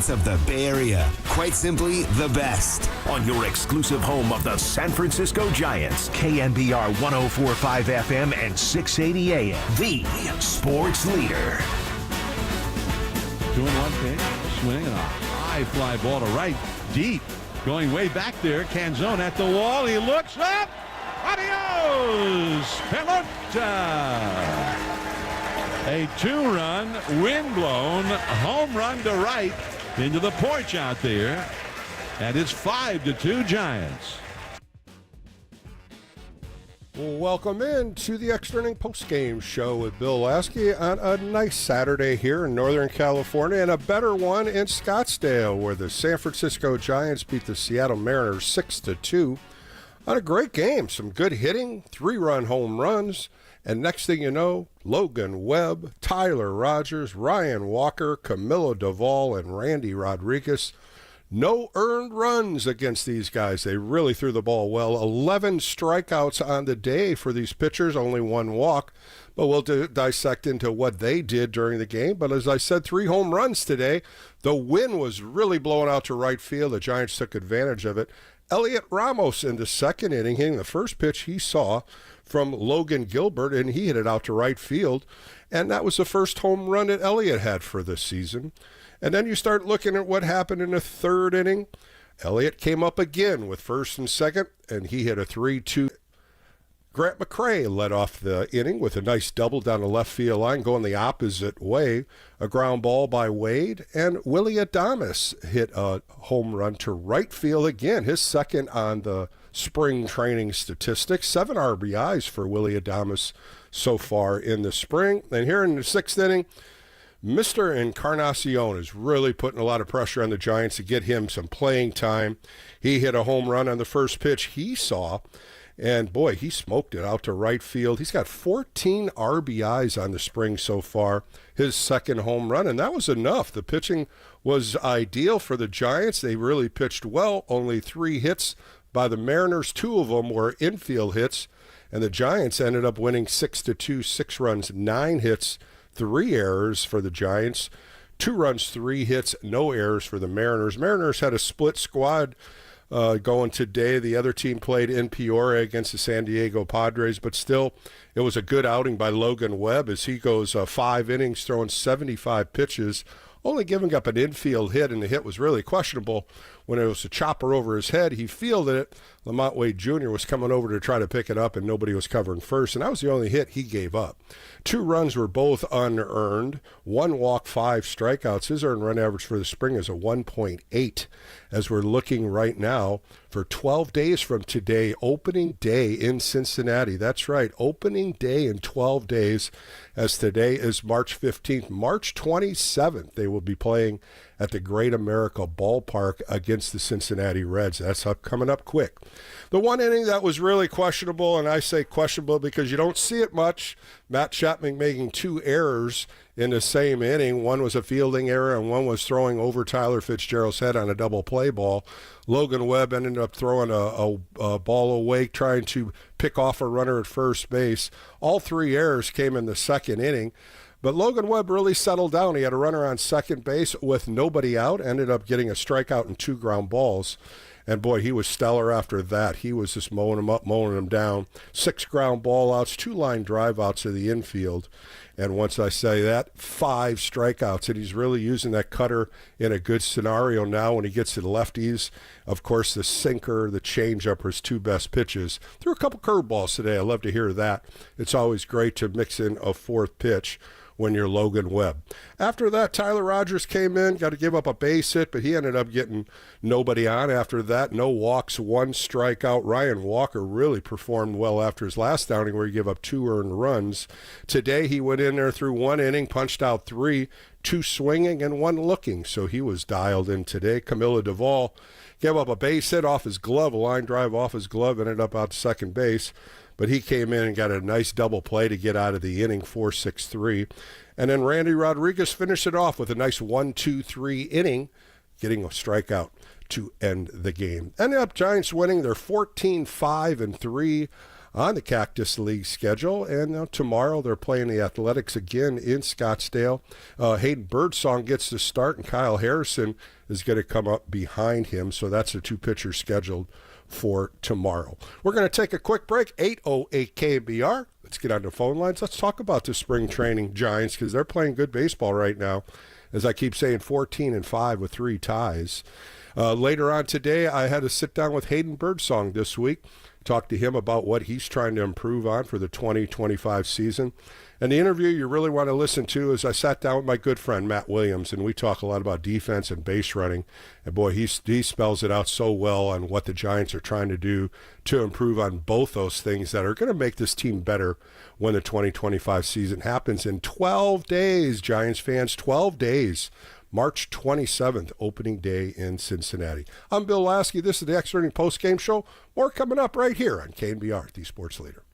voice of the Bay Area. Quite simply, the best. On your exclusive home of the San Francisco Giants, KNBR 104.5 FM and 680 AM, the sports leader. 2-1 pitch, swing, and a high fly ball to right, deep. Going way back there, Canzone at the wall, he looks up, adios, pelota. A 2-run, wind-blown home run to right into the porch out there, and it's 5-2 Giants. Welcome in to the Extra Inning Postgame Show with Bill Laskey on a nice Saturday here in Northern California and a better one in Scottsdale, where the San Francisco Giants beat the Seattle Mariners 6-2 on a great game. Some good hitting, 3-run home runs, and next thing you know, Logan Webb, Tyler Rogers, Ryan Walker, Camilo Duvall, and Randy Rodriguez. No earned runs against these guys. They really threw the ball well. 11 strikeouts on the day for these pitchers, only 1 walk. But we'll dissect into what they did during the game. But as I said, 3 home runs today. The wind was really blowing out to right field. The Giants took advantage of it. Elliot Ramos in the second inning, hitting the first pitch he saw from Logan Gilbert, and he hit it out to right field. And that was the first home run that Elliot had for this season. And then you start looking at what happened in the third inning. Elliott came up again with first and second, and he hit a 3-2. Grant McCray led off the inning with a nice double down the left field line, going the opposite way. A ground ball by Wade, and Willie Adames hit a home run to right field again, his second on the spring training statistics. 7 RBIs for Willie Adames so far in the spring. And here in the sixth inning, Mr. Encarnacion is really putting a lot of pressure on the Giants to get him some playing time. He hit a home run on the first pitch he saw, and boy, he smoked it out to right field. He's got 14 RBIs on the spring so far, his second home run, and that was enough. The pitching was ideal for the Giants. They really pitched well. Only 3 hits by the Mariners. 2 of them were infield hits, and the Giants ended up winning 6-2, 6 runs, 9 hits, 3 errors for the Giants, 2 runs, 3 hits, no errors for the Mariners. Mariners had a split squad going today. The other team played in Peoria against the San Diego Padres, but still it was a good outing by Logan Webb as he goes 5 innings, throwing 75 pitches, only giving up an infield hit, and the hit was really questionable. When it was a chopper over his head, he fielded it. Lamont Wade Jr. was coming over to try to pick it up, and nobody was covering first, and that was the only hit he gave up. 2 runs were both unearned, 1 walk, 5 strikeouts. His earned run average for the spring is a 1.8 as we're looking right now for 12 days from today, opening day in Cincinnati. That's right, opening day in 12 days, as today is March 15th. March 27th, they will be playing at the Great America Ballpark against the Cincinnati Reds. That's coming up quick. The one inning that was really questionable, and I say questionable because you don't see it much, Matt Chapman making 2 errors in the same inning. One was a fielding error, and one was throwing over Tyler Fitzgerald's head on a double play ball. Logan Webb ended up throwing a ball away, trying to pick off a runner at first base. All 3 errors came in the second inning. But Logan Webb really settled down. He had a runner on second base with nobody out, ended up getting a strikeout and 2 ground balls. And boy, he was stellar after that. He was just mowing him up, mowing him down. 6 ground ball outs, 2 line drive outs to the infield. And once I say that, 5 strikeouts. And he's really using that cutter in a good scenario now when he gets to the lefties. Of course, the sinker, the changeup are his 2 best pitches. Threw a couple curveballs today. I love to hear that. It's always great to mix in a 4th pitch when you're Logan Webb. After that, Tyler Rogers came in, got to give up a base hit, but he ended up getting nobody on after that. No walks, 1 strikeout. Ryan Walker really performed well after his last outing where he gave up 2 earned runs. Today he went in there through 1 inning, punched out 3, 2 swinging and 1 looking, so he was dialed in today. Camilo Duvall gave up a base hit off his glove, a line drive off his glove, ended up out to second base. But he came in and got a nice double play to get out of the inning, 4-6-3. And then Randy Rodriguez finished it off with a nice 1-2-3 inning, getting a strikeout to end the game. Ended up Giants winning. They're 14-5-3 on the Cactus League schedule. And tomorrow they're playing the Athletics again in Scottsdale. Hayden Birdsong gets the start, and Kyle Harrison is going to come up behind him. So that's the two pitchers scheduled for tomorrow. We're going to take a quick break. 8:08 KNBR. Let's get on the phone lines. Let's talk about the spring training Giants, because they're playing good baseball right now. As I keep saying, 14-5 with 3 ties. Later on today, I had to sit down with Hayden Birdsong this week, talk to him about what he's trying to improve on for the 2025 season. And the interview you really want to listen to is I sat down with my good friend Matt Williams, and we talk a lot about defense and base running. And boy, he spells it out so well on what the Giants are trying to do to improve on both those things that are going to make this team better when the 2025 season happens in 12 days, Giants fans, 12 days. March 27th, opening day in Cincinnati. I'm Bill Laskey. This is the Extra Inning Postgame Show. More coming up right here on KNBR, the Sports Leader.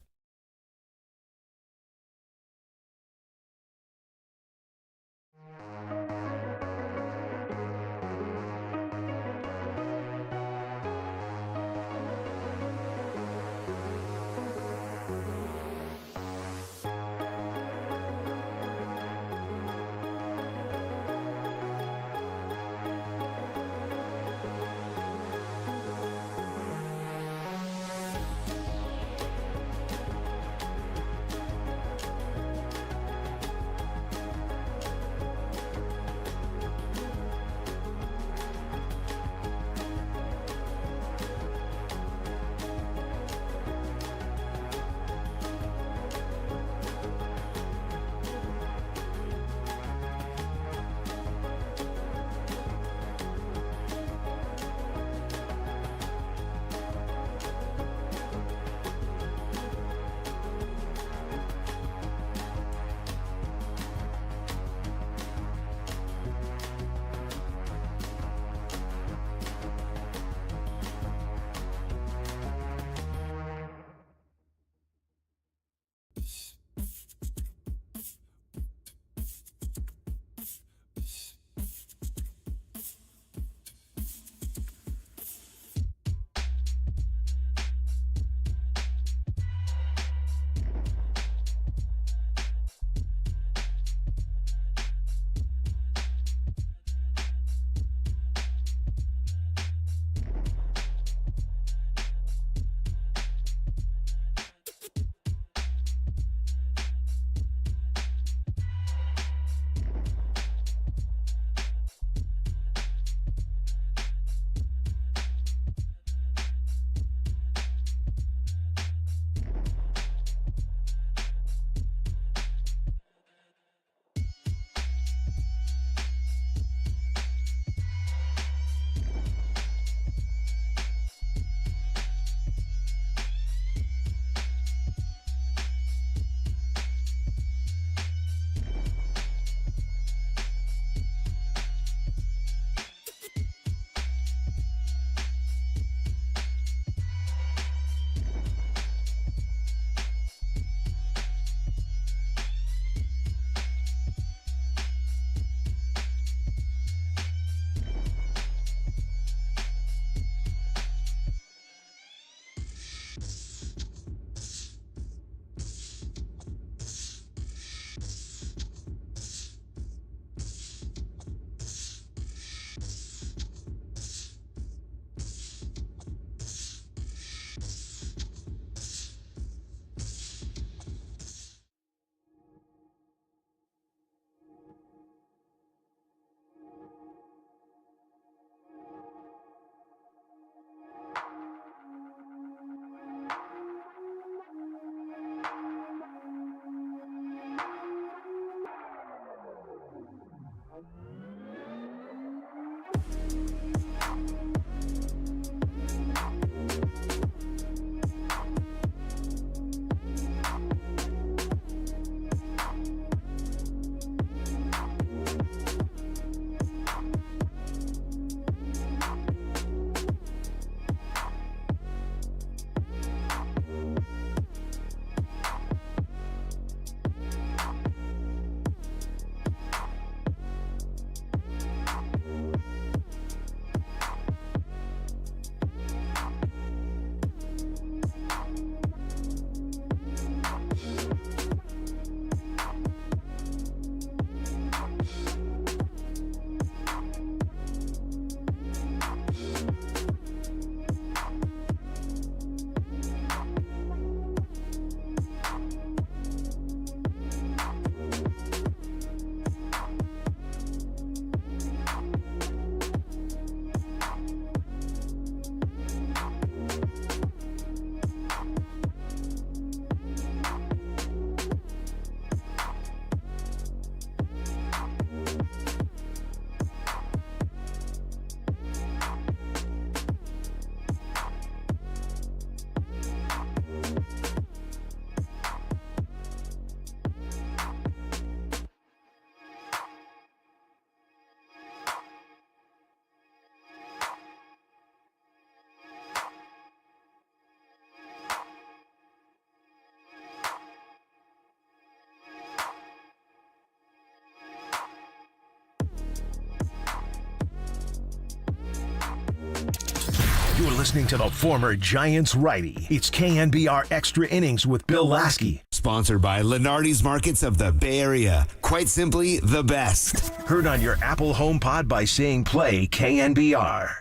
listening to the former Giants righty. It's KNBR Extra Innings with Bill Laskey. Sponsored by Lenardi's Markets of the Bay Area. Quite simply, the best. Heard on your Apple HomePod by saying play KNBR.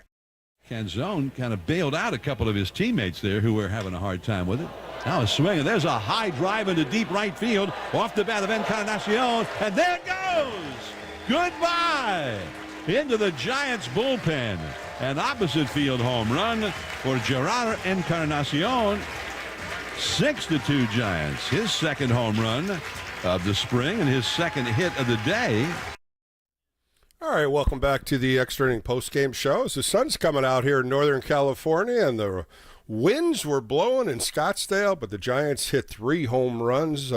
Canzone kind of bailed out a couple of his teammates there who were having a hard time with it. Now a swing, and there's a high drive into deep right field off the bat of Encarnacion, and there it goes! Goodbye! Into the Giants bullpen. An opposite field home run for Gerard Encarnacion. 6-2 Giants. His second home run of the spring and his second hit of the day. All right, welcome back to the Extra Inning Postgame Show. As the sun's coming out here in Northern California and the winds were blowing in Scottsdale, but the Giants hit 3 home runs.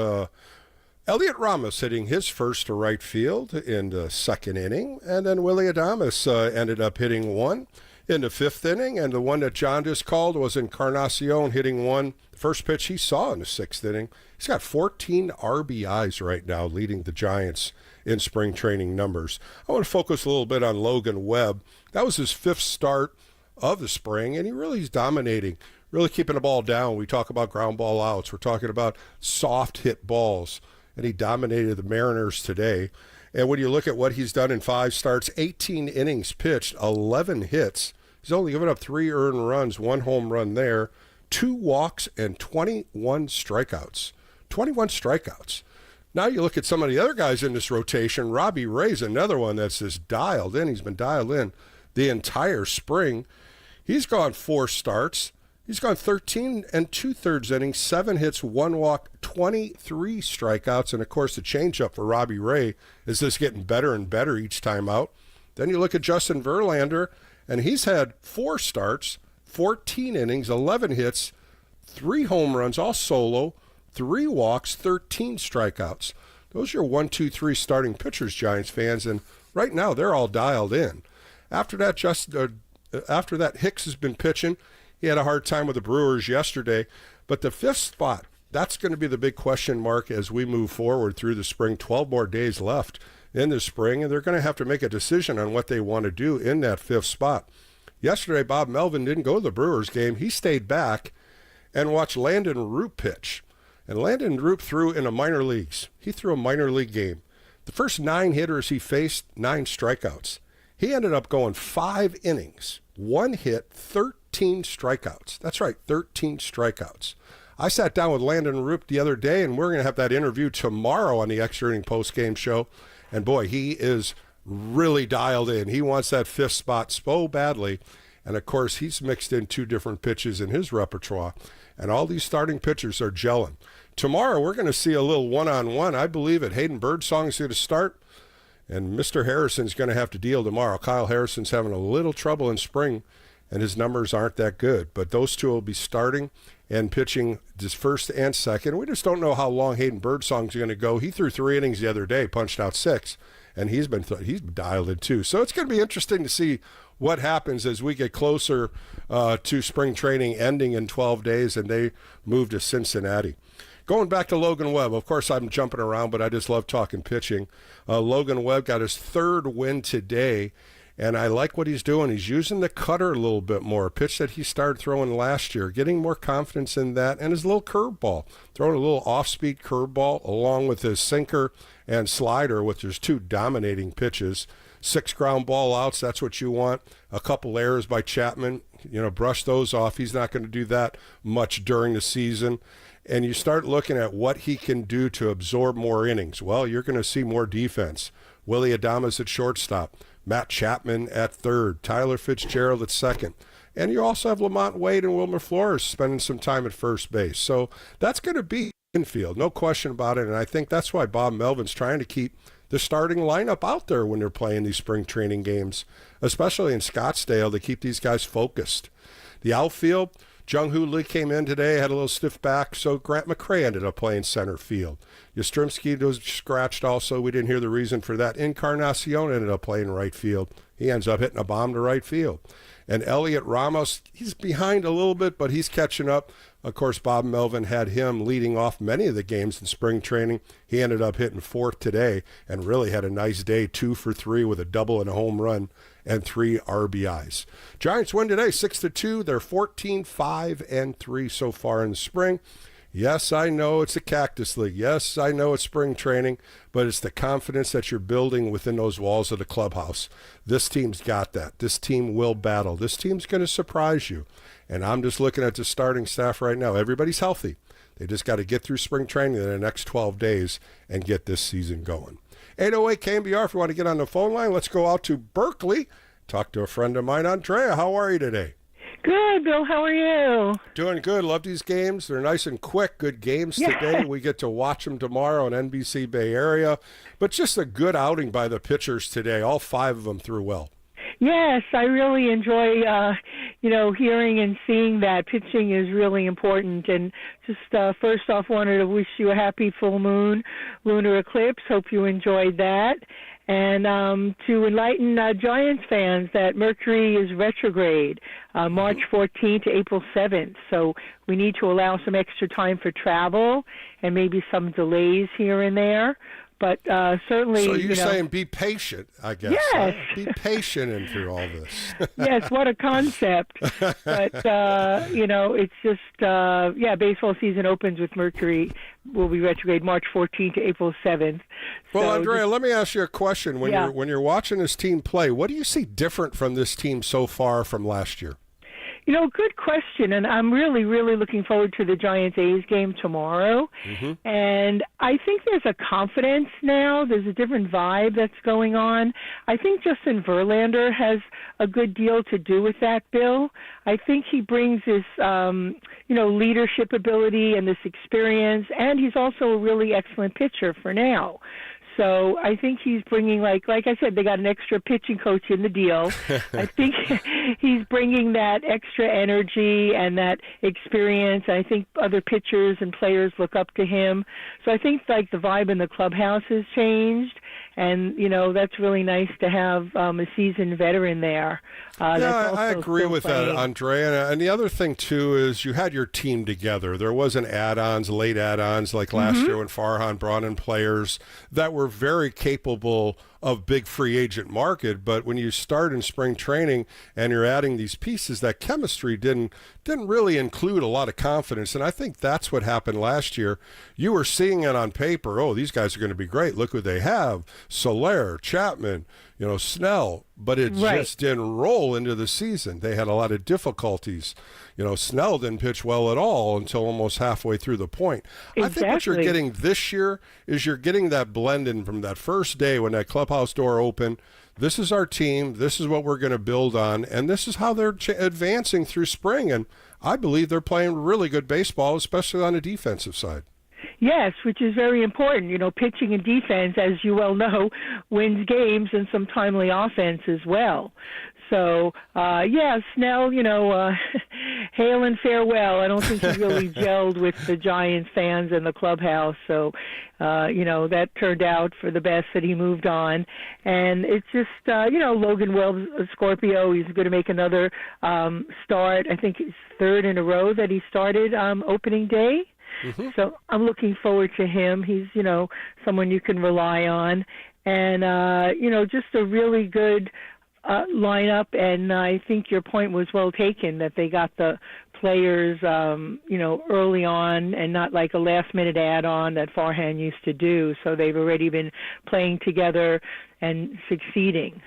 Elliot Ramos hitting his first to right field in the second inning, and then Willie Adames ended up hitting one in the fifth inning, and the one that John just called was Encarnacion hitting one, the first pitch he saw in the sixth inning. He's got 14 RBIs right now, leading the Giants in spring training numbers. I want to focus a little bit on Logan Webb. That was his 5th start of the spring, and he really is dominating, really keeping the ball down. We talk about ground ball outs. We're talking about soft hit balls, and he dominated the Mariners today. And when you look at what he's done in 5 starts, 18 innings pitched, 11 hits. He's only given up 3 earned runs, 1 home run there, 2 walks, and 21 strikeouts. 21 strikeouts. Now you look at some of the other guys in this rotation. Robbie Ray's another one that's just dialed in. He's been dialed in the entire spring. He's gone 4 starts. He's gone 13 2/3 innings, 7 hits, 1 walk, 23 strikeouts. And, of course, the changeup for Robbie Ray is just getting better and better each time out. Then you look at Justin Verlander, and he's had 4 starts, 14 innings, 11 hits, 3 home runs, all solo, 3 walks, 13 strikeouts. Those are your 1, 2, 3 starting pitchers, Giants fans, and right now they're all dialed in. After that, Hicks has been pitching. He had a hard time with the Brewers yesterday, but the 5th spot, that's going to be the big question mark as we move forward through the spring. 12 more days left in the spring, and they're going to have to make a decision on what they want to do in that 5th spot. Yesterday, Bob Melvin didn't go to the Brewers game. He stayed back and watched Landon Roop pitch. And Landon Roop threw in the minor leagues. He threw a minor league game. The first 9 hitters he faced, 9 strikeouts. He ended up going 5 innings, 1 hit, 13 strikeouts. That's right, 13 strikeouts. I sat down with Landon Roop the other day, and we're going to have that interview tomorrow on the Extra Inning Postgame Show. And boy, he is really dialed in. He wants that 5th spot so badly. And of course, he's mixed in 2 different pitches in his repertoire. And all these starting pitchers are gelling. Tomorrow, we're going to see a little one-on-one. I believe it. Hayden Birdsong is going to start, and Mr. Harrison's going to have to deal tomorrow. Kyle Harrison's having a little trouble in spring, and his numbers aren't that good. But those 2 will be starting and pitching this first and second. We just don't know how long Hayden Birdsong's going to go. He threw 3 innings the other day, punched out 6, and he's been dialed in too. So it's going to be interesting to see what happens as we get closer to spring training ending in 12 days and they move to Cincinnati. Going back to Logan Webb, of course I'm jumping around, but I just love talking pitching. Logan Webb got his 3rd win today, and I like what he's doing. He's using the cutter a little bit more, a pitch that he started throwing last year, getting more confidence in that, and his little curveball, throwing a little off-speed curveball along with his sinker and slider, which is 2 dominating pitches. 6 ground ball outs, that's what you want. A couple errors by Chapman, brush those off. He's not going to do that much during the season. And you start looking at what he can do to absorb more innings. Well, you're going to see more defense. Willie Adames at shortstop, Matt Chapman at 3rd, Tyler Fitzgerald at 2nd. And you also have Lamont Wade and Wilmer Flores spending some time at first base. So that's going to be infield, no question about it. And I think that's why Bob Melvin's trying to keep the starting lineup out there when they're playing these spring training games, especially in Scottsdale, to keep these guys focused. The outfield, Jung-Hoo Lee came in today, had a little stiff back, so Grant McCray ended up playing center field. Yastrzemski was scratched also. We didn't hear the reason for that. Encarnacion ended up playing right field. He ends up hitting a bomb to right field. And Elliot Ramos, he's behind a little bit, but he's catching up. Of course, Bob Melvin had him leading off many of the games in spring training. He ended up hitting 4th today and really had a nice day, 2 for 3 with a double and a home run. and 3 RBIs. Giants win today 6-2. They're 14-5-3 so far in the spring. Yes, I know it's a Cactus League. Yes, I know it's spring training, but it's the confidence that you're building within those walls of the clubhouse. This team's got that. This team will battle. This team's going to surprise you. And I'm just looking at the starting staff right now. Everybody's healthy. They just got to get through spring training in the next 12 days and get this season going. 808 KNBR, if you want to get on the phone line, let's go out to Berkeley. Talk to a friend of mine, Andrea. How are you today? Good, Bill. How are you? Doing good. Love these games. They're nice and quick. Good games today. We get to watch them tomorrow on NBC Bay Area. But just a good outing by the pitchers today. All 5 of them threw well. Yes, I really enjoy, hearing and seeing that. Pitching is really important. And just first off, wanted to wish you a happy full moon lunar eclipse. Hope you enjoyed that. And to enlighten Giants fans that Mercury is retrograde, March 14th to April 7th. So we need to allow some extra time for travel and maybe some delays here and there. But certainly, so you're saying be patient, I guess. Yes. Be patient and through all this. Yes, what a concept. But, it's just, baseball season opens with Mercury will be retrograde March 14th to April 7th. Well, Andrea, let me ask you a question. When you're watching this team play, what do you see different from this team so far from last year? Good question, and I'm really, really looking forward to the Giants-A's game tomorrow. Mm-hmm. And I think there's a confidence now. There's a different vibe that's going on. I think Justin Verlander has a good deal to do with that, Bill. I think he brings this, leadership ability and this experience, and he's also a really excellent pitcher for now. So I think he's bringing, like I said, they got an extra pitching coach in the deal. I think he's bringing that extra energy and that experience. I think other pitchers and players look up to him. So I think, the vibe in the clubhouse has changed. And, that's really nice to have a seasoned veteran there. I agree with that, Andrea. And the other thing, too, is you had your team together. There wasn't late add-ons like last year when Farhan brought in players that were very capable of big free agent market. But when you start in spring training and you're adding these pieces, that chemistry didn't really include a lot of confidence. And I think that's what happened last year. You were seeing it on paper. Oh, these guys are going to be great. Look who they have. Soler, Chapman, Snell. But it just didn't roll into the season. They had a lot of difficulties. Snell didn't pitch well at all until almost halfway through the point. Exactly. I think what you're getting this year is you're getting that blend in from that first day when that clubhouse door opened. This is our team. This is what we're going to build on. And this is how they're advancing through spring. And I believe they're playing really good baseball, especially on the defensive side. Yes, which is very important. Pitching and defense, as you well know, wins games and some timely offense as well. So, Snell, hail and farewell. I don't think he really gelled with the Giants fans and the clubhouse. So, that turned out for the best that he moved on. And it's just, Logan Webb, a Scorpio, he's going to make another start. I think it's 3rd in a row that he started opening day. Mm-hmm. So I'm looking forward to him. He's, someone you can rely on. And, just a really good lineup. And I think your point was well taken, that they got the players, early on and not like a last-minute add-on that Farhan used to do. So they've already been playing together and succeeding.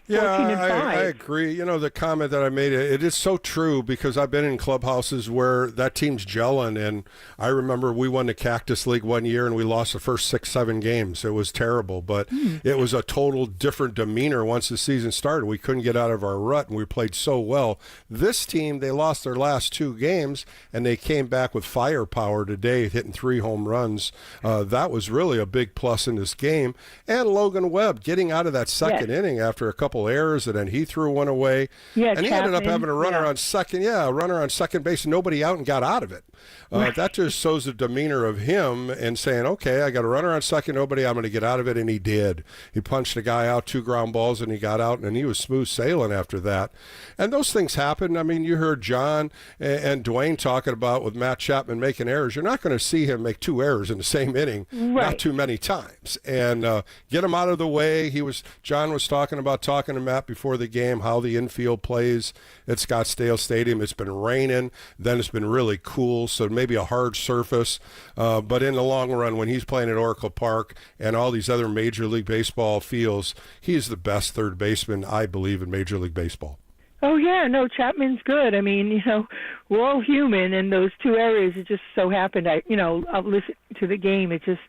Yeah, I agree. The comment that I made, it is so true because I've been in clubhouses where that team's gelling. And I remember we won the Cactus League one year and we lost the first 6-7 games. It was terrible, but it was a total different demeanor once the season started. We couldn't get out of our rut and we played so well. This team, they lost their last 2 games and they came back with firepower today, hitting 3 home runs. That was really a big plus in this game. And Logan Webb getting out of that second inning after a couple errors, and then he threw one away. Yeah, and he ended up having a runner on second. Yeah, a runner on second base, nobody out, and got out of it. That just shows the demeanor of him and saying, okay, I got a runner on second, nobody, I'm going to get out of it, and he did. He punched the guy out, 2 ground balls, and he got out, and he was smooth sailing after that. And those things happen. I mean, you heard John and Dwayne talking about with Matt Chapman making errors. You're not going to see him make 2 errors in the same inning, not too many times. And get him out of the way. John was talking talking to Matt before the game how the infield plays at Scottsdale Stadium. It's been raining, then it's been really cool, so maybe a hard surface. But in the long run, when he's playing at Oracle Park and all these other Major League Baseball fields, he is the best third baseman, I believe, in Major League Baseball. Oh, yeah, no, Chapman's good. I mean, we're all human, and those two areas, it just so happened, I'll listen to the game. It just,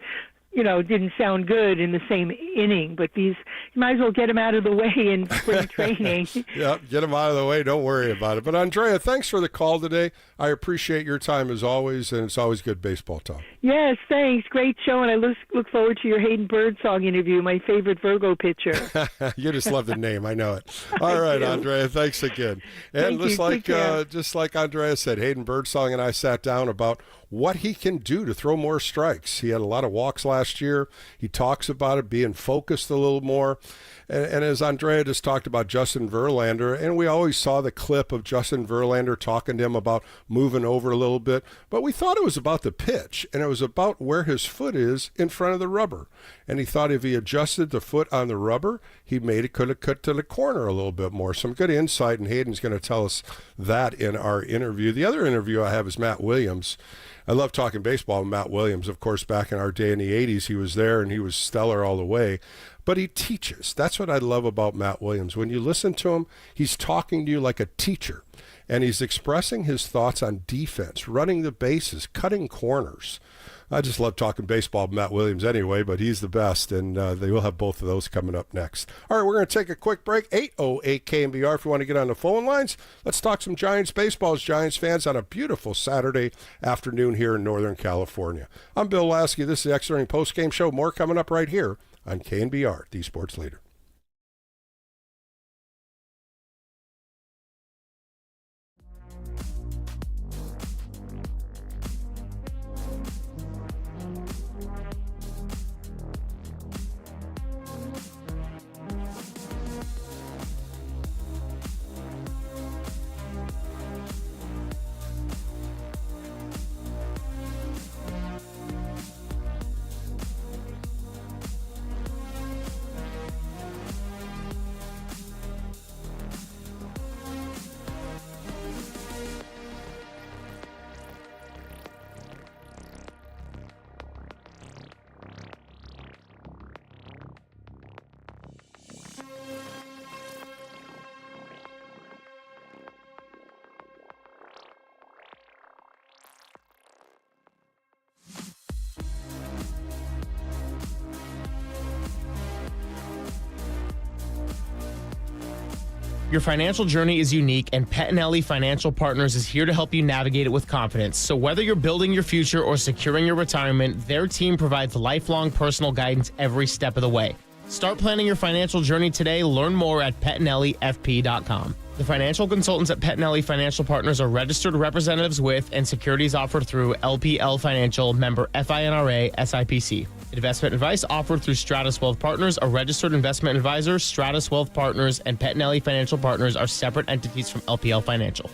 didn't sound good in the same inning. But you might as well get them out of the way in spring training. Yeah, get them out of the way. Don't worry about it. But, Andrea, thanks for the call today. I appreciate your time as always, and it's always good baseball talk. Yes, thanks. Great show, and I look forward to your Hayden Birdsong interview, my favorite Virgo pitcher. You just love the name. I know it. All right, Andrea, thanks again. And just like Andrea said, Hayden Birdsong and I sat down about what he can do to throw more strikes. He had a lot of walks last year. He talks about it, being focused a little more. And as Andrea just talked about Justin Verlander, and we always saw the clip of Justin Verlander talking to him about moving over a little bit, but we thought it was about the pitch, and it was about where his foot is in front of the rubber. And he thought if he adjusted the foot on the rubber, could have cut to the corner a little bit more. Some good insight, and Hayden's going to tell us that in our interview. The other interview I have is Matt Williams. I love talking baseball with Matt Williams. Of course, back in our day in the 80s, he was there, and he was stellar all the way. But he teaches. That's what I love about Matt Williams. When you listen to him, he's talking to you like a teacher, and he's expressing his thoughts on defense, running the bases, cutting corners. I just love talking baseball with Matt Williams anyway, but he's the best, and they will have both of those coming up next. All right, we're going to take a quick break. 808 KNBR if you want to get on the phone lines. Let's talk some Giants baseball as Giants fans on a beautiful Saturday afternoon here in Northern California. I'm Bill Laskey. This is the Extra Inning Postgame Show. More coming up right here on KNBR, the sports leader. Your financial journey is unique, and Pettinelli Financial Partners is here to help you navigate it with confidence. So whether you're building your future or securing your retirement, their team provides lifelong personal guidance every step of the way. Start planning your financial journey today. Learn more at PettinelliFP.com. The financial consultants at Pettinelli Financial Partners are registered representatives with and securities offered through LPL Financial, member FINRA, SIPC. Investment advice offered through Stratus Wealth Partners, a registered investment advisor. Stratus Wealth Partners and Pettinelli Financial Partners are separate entities from LPL Financial.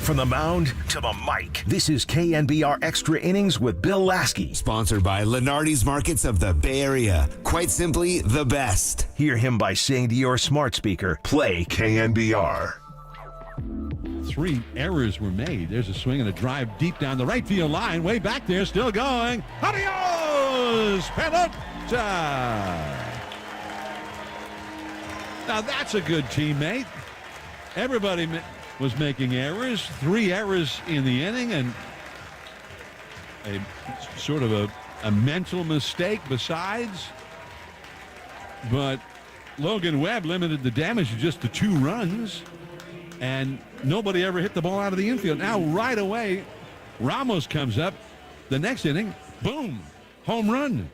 From the mound to the mic, this is KNBR Extra Innings with Bill Laskey. Sponsored by Lenardi's Markets of the Bay Area. Quite simply, the best. Hear him by saying to your smart speaker, play KNBR. 3 errors were made. There's a swing and a drive deep down the right field line. Way back there, still going. Adios! Pelota! Now that's a good teammate. Everybody was making errors. 3 errors in the inning, and a sort of a mental mistake besides. But Logan Webb limited the damage to just the 2 runs, and nobody ever hit the ball out of the infield. Now right away, Ramos comes up. The next inning, boom, home run.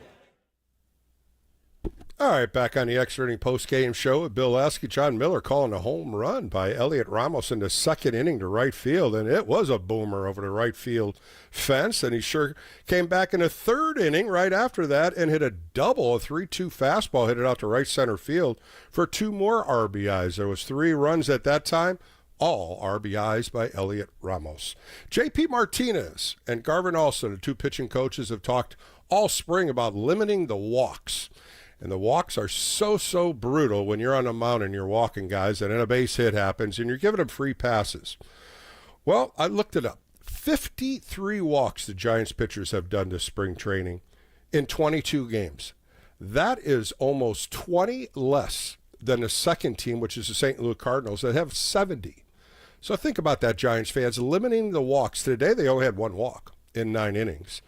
All right, back on the extra inning post-game show with Bill Laskey. John Miller calling a home run by Elliot Ramos in the second inning to right field, and it was a boomer over the right field fence, and he sure came back in the third inning right after that and hit a double, a 3-2 fastball, hit it out to right center field for 2 more RBIs. There was 3 runs at that time, all RBIs by Elliot Ramos. J.P. Martinez and Garvin Alston, the 2 pitching coaches, have talked all spring about limiting the walks. And the walks are so brutal when you're on the mound and you're walking guys, and then a base hit happens and you're giving them free passes. Well, I looked it up. 53 walks the Giants pitchers have done this spring training in 22 games. That is almost 20 less than the second team, which is the St. Louis Cardinals, that have 70. So think about that, Giants fans, limiting the walks. Today they only had 1 walk in 9 innings.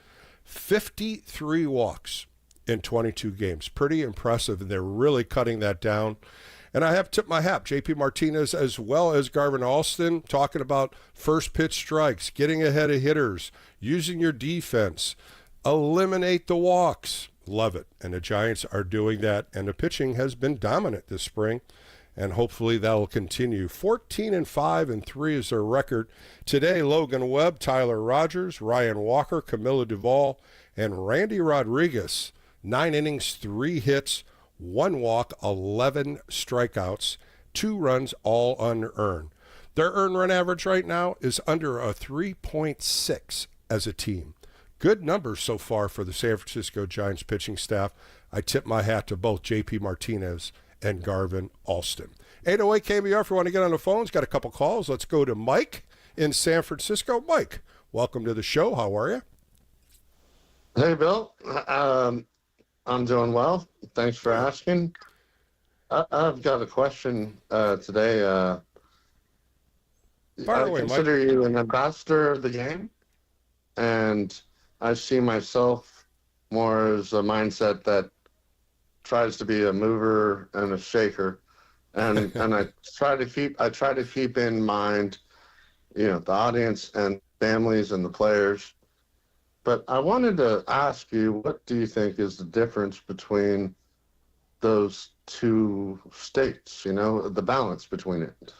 53 walks in 22 games. Pretty impressive, and they're really cutting that down. And I have tipped my hat. J.P. Martinez as well as Garvin Alston talking about first pitch strikes, getting ahead of hitters, using your defense, eliminate the walks. Love it. And the Giants are doing that, and the pitching has been dominant this spring, and hopefully that'll continue. 14-5-3 is their record. Today, Logan Webb, Tyler Rogers, Ryan Walker, Camilo Duvall, and Randy Rodriguez. 9 innings, 3 hits, 1 walk, 11 strikeouts, 2 runs, all unearned. Their earned run average right now is under a 3.6 as a team. Good numbers so far for the San Francisco Giants pitching staff. I tip my hat to both J.P. Martinez and Garvin Alston. 808 KNBR, if you want to get on the phones, got a couple calls. Let's go to Mike in San Francisco. Mike, welcome to the show. How are you? Hey, Bill. I'm doing well. Thanks for asking. I've got a question today. Fire away, I consider you an ambassador of the game, and I see myself more as a mindset that tries to be a mover and a shaker, and I try to keep in mind, the audience and families and the players. But I wanted to ask you, what do you think is the difference between those 2 states, the balance between it?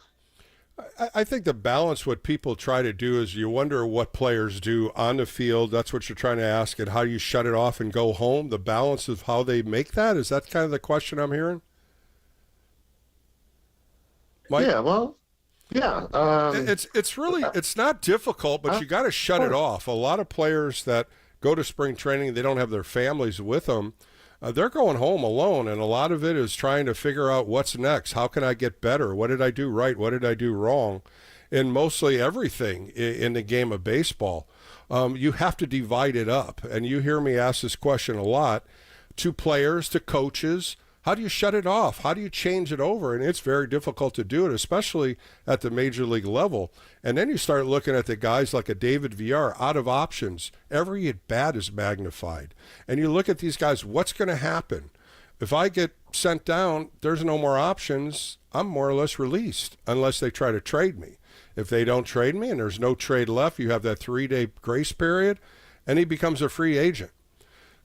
I think the balance, what people try to do is you wonder what players do on the field. That's what you're trying to ask, and how you shut it off and go home. The balance of how they make that, is that kind of the question I'm hearing? Mike? Yeah, well, yeah. It's not difficult, but you got to shut it off. A lot of players that go to spring training, they don't have their families with them. They're going home alone, and a lot of it is trying to figure out what's next. How can I get better? What did I do right? What did I do wrong? In mostly everything in the game of baseball, you have to divide it up. And you hear me ask this question a lot to players, to coaches. How do you shut it off? How do you change it over? And it's very difficult to do it, especially at the major league level. And then you start looking at the guys like a David Villar, out of options. Every at bat is magnified. And you look at these guys, what's going to happen? If I get sent down, there's no more options. I'm more or less released, unless they try to trade me. If they don't trade me and there's no trade left, you have that 3-day grace period, and he becomes a free agent.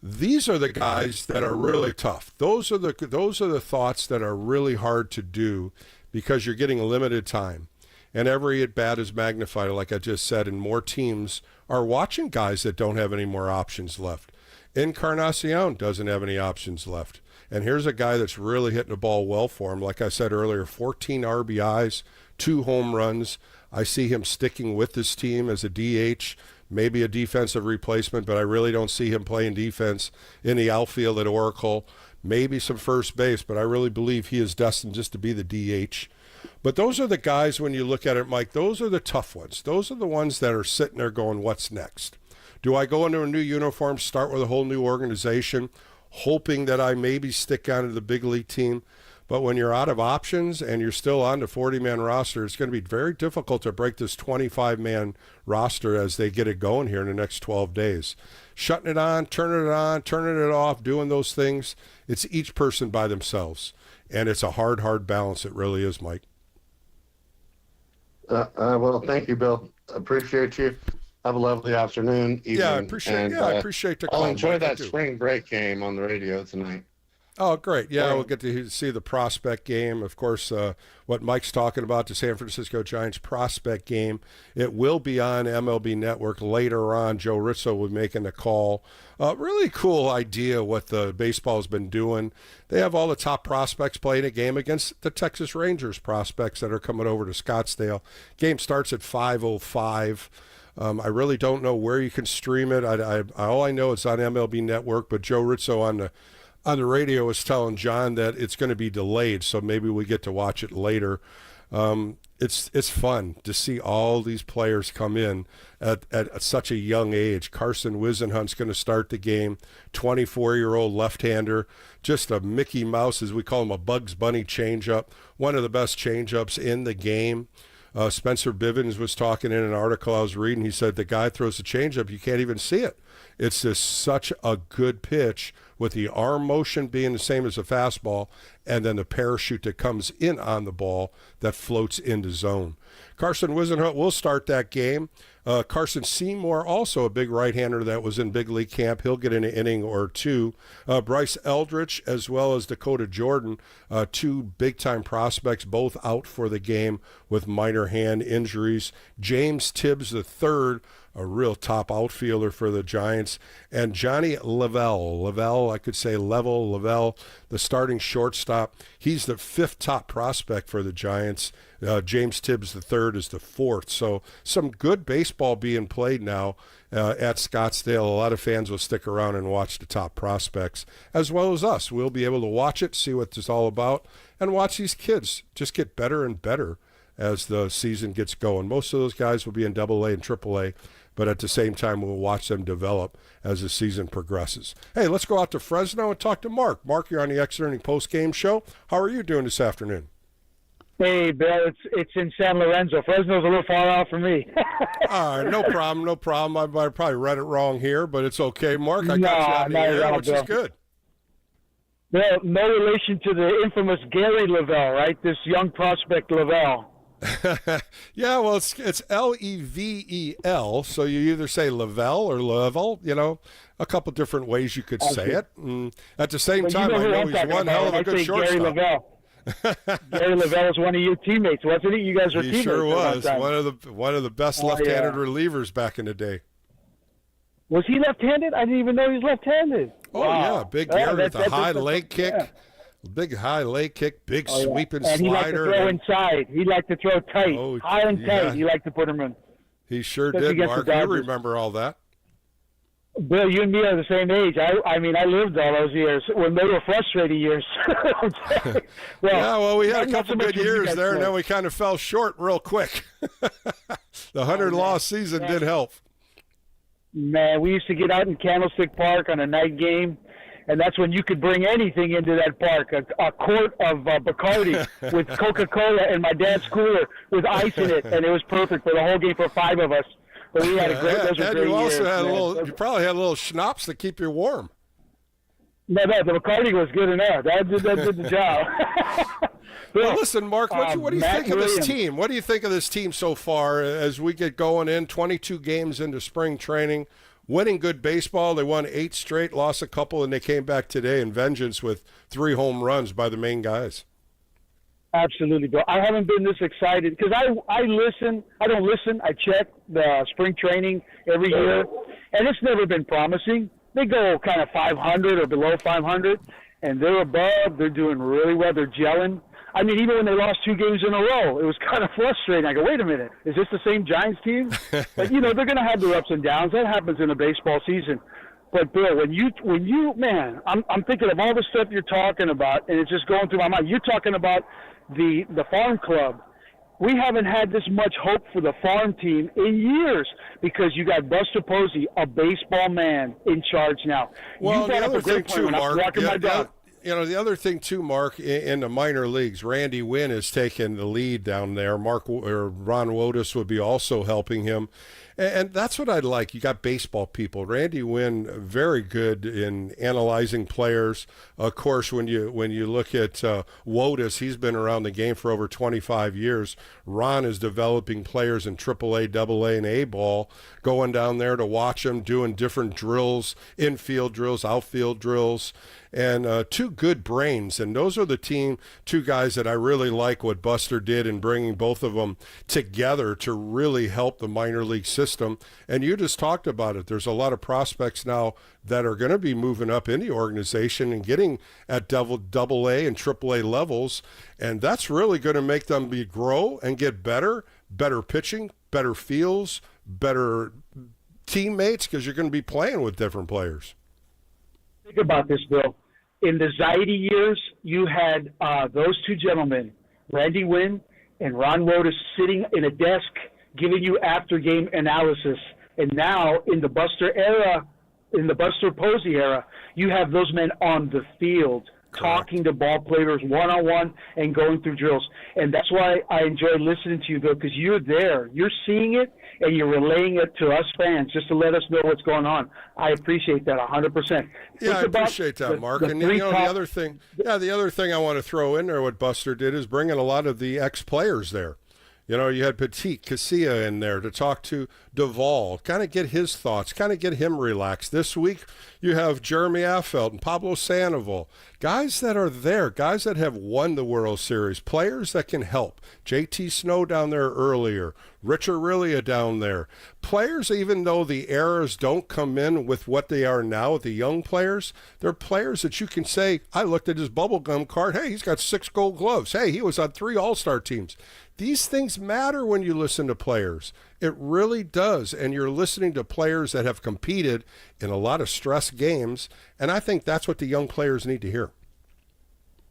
These are the guys that are really tough. Those are the thoughts that are really hard to do, because you're getting limited time. And every at-bat is magnified, like I just said, and more teams are watching guys that don't have any more options left. Encarnacion doesn't have any options left. And here's a guy that's really hitting the ball well for him. Like I said earlier, 14 RBIs, 2 home runs. I see him sticking with this team as a DH, maybe a defensive replacement, but I really don't see him playing defense in the outfield at Oracle. Maybe some first base, but I really believe he is destined just to be the DH. But those are the guys, when you look at it, Mike, those are the tough ones. Those are the ones that are sitting there going, what's next? Do I go into a new uniform, start with a whole new organization, hoping that I maybe stick onto the big league team? But when you're out of options and you're still on the 40-man roster, it's going to be very difficult to break this 25-man roster as they get it going here in the next 12 days. Shutting it on, turning it off, doing those things, it's each person by themselves. And it's a hard balance. It really is, Mike. Well, thank you, Bill. Appreciate you. Have a lovely afternoon, evening. Yeah, I appreciate the call. I'll enjoy Mike, that spring break game on the radio tonight. Oh, great. Yeah, we'll get to see the prospect game. Of course, what Mike's talking about, the San Francisco Giants prospect game. It will be on MLB Network later on. Joe Rizzo will be making the call. Really cool idea what the baseball's been doing. They have all the top prospects playing a game against the Texas Rangers prospects that are coming over to Scottsdale. Game starts at 5:05. I really don't know where you can stream it. All I know is on MLB Network, but Joe Rizzo on the radio is telling John that it's going to be delayed, so maybe we get to watch it later. It's fun to see all these players come in at such a young age. Carson Wisenhunt's going to start the game, 24-year-old left-hander, just a Mickey Mouse, as we call him, a Bugs Bunny changeup, one of the best changeups in the game. Spencer Bivens was talking in an article I was reading. He said the guy throws a changeup, you can't even see it. It's just such a good pitch with the arm motion being the same as a fastball and then the parachute that comes in on the ball that floats into zone. Carson Wisenhunt will start that game. Carson Seymour, also a big right-hander that was in big league camp. He'll get an inning or two. Bryce Eldridge as well as Dakota Jordan, two big-time prospects, both out for the game with minor hand injuries. James Tibbs III, a real top outfielder for the Giants, and Johnny Lavelle, I could say Lavelle, the starting shortstop. He's the fifth top prospect for the Giants. James Tibbs III is the fourth. So some good baseball being played now at Scottsdale. A lot of fans will stick around and watch the top prospects, as well as us. We'll be able to watch it, see what it's all about, and watch these kids just get better and better as the season gets going. Most of those guys will be in AA and AAA, but at the same time, we'll watch them develop as the season progresses. Hey, let's go out to Fresno and talk to Mark. Mark, you're on the Extra Inning Post-Game Show. How are you doing this afternoon? Hey, Bill, it's in San Lorenzo. Fresno's a little far out for me. All right, no problem. I probably read it wrong here, but it's okay. Mark, I got you on the air, which is good. Well, no relation to the infamous Gary Lavelle, right? This young prospect Lavelle. Yeah, well, it's Level, so you either say Lavelle or Level, a couple different ways you could say it. And at the same time, I know he's one hell of a good shortstop. Gary Lavelle. Gary Lavelle was one of your teammates, wasn't he? You guys were teammates. He sure was. One of the best left-handed relievers back in the day. Was he left-handed? I didn't even know he was left-handed. Oh, wow. Yeah, big Gary with a high leg kick. Yeah. Big high leg kick, big sweeping and slider. He liked to throw inside. He liked to throw tight, high and tight. He liked to put him in. He sure did, Mark. You remember all that. Bill, you and me are the same age. I mean, I lived all those years when they were frustrating years. Well, we had a couple good years there, and then we kind of fell short real quick. The 100-loss season did help. Man, we used to get out in Candlestick Park on a night game, and that's when you could bring anything into that park, a quart of Bacardi with Coca-Cola in my dad's cooler with ice in it, and it was perfect for the whole game for 5 of us. But we had a great, those were great you also years, had you probably had a little schnapps to keep you warm. No, the Bacardi was good enough. That did the job. Well, listen, Mark, what do you think of this team? What do you think of this team so far as we get going in 22 games into spring training, winning good baseball? They won 8 straight, lost a couple, and they came back today in vengeance with 3 home runs by the main guys. Absolutely, Bill. I haven't been this excited because I listen. I don't listen. I check the spring training every year, and it's never been promising. They go kind of 500 or below 500, and they're above. They're doing really well. They're gelling. I mean, even when they lost 2 games in a row, it was kind of frustrating. I go, wait a minute, is this the same Giants team? But, they're going to have their ups and downs. That happens in a baseball season. But, Bill, when you man, I'm thinking of all the stuff you're talking about, and it's just going through my mind. You're talking about the farm club. We haven't had this much hope for the farm team in years because you got Buster Posey, a baseball man, in charge now. Well, the other thing too, Mark. The other thing too, Mark, in the minor leagues, Randy Wynn has taken the lead down there. Ron Wotus would be also helping him. And that's what I like. You got baseball people. Randy Wynn, very good in analyzing players. Of course, when you look at Wotus, he's been around the game for over 25 years. Ron is developing players in AAA, AA, and A ball, going down there to watch them, doing different drills, infield drills, outfield drills. And 2 good brains, and those are the two guys that I really like what Buster did in bringing both of them together to really help the minor league system. And you just talked about it. There's a lot of prospects now that are going to be moving up in the organization and getting at double A and AAA levels, and that's really going to make them grow and get better pitching, better fields, better teammates, because you're going to be playing with different players. Think about this, Bill. In the Zaidi years, you had those 2 gentlemen, Randy Wynn and Ron Wotus, sitting in a desk giving you after-game analysis. And now, in the Buster Posey era, you have those men on the field talking to ball players one-on-one and going through drills. And that's why I enjoy listening to you, Bill, because you're there. You're seeing it, and you're relaying it to us fans just to let us know what's going on. I appreciate that 100%. Yeah, I appreciate that, Mark. And the other thing I want to throw in there, what Buster did, is bringing a lot of the ex-players there. You had Petit Casilla in there to talk to Duvall, kind of get his thoughts, kind of get him relaxed. This week, you have Jeremy Affeldt and Pablo Sandoval, guys that are there, guys that have won the World Series, players that can help. JT Snow down there earlier, Rich Aurelia down there. Players, even though the eras don't come in with what they are now with the young players, they're players that you can say, I looked at his bubblegum card, hey, he's got 6 Gold Gloves. Hey, he was on 3 All-Star teams. These things matter when you listen to players. It really does. And you're listening to players that have competed in a lot of stress games. And I think that's what the young players need to hear.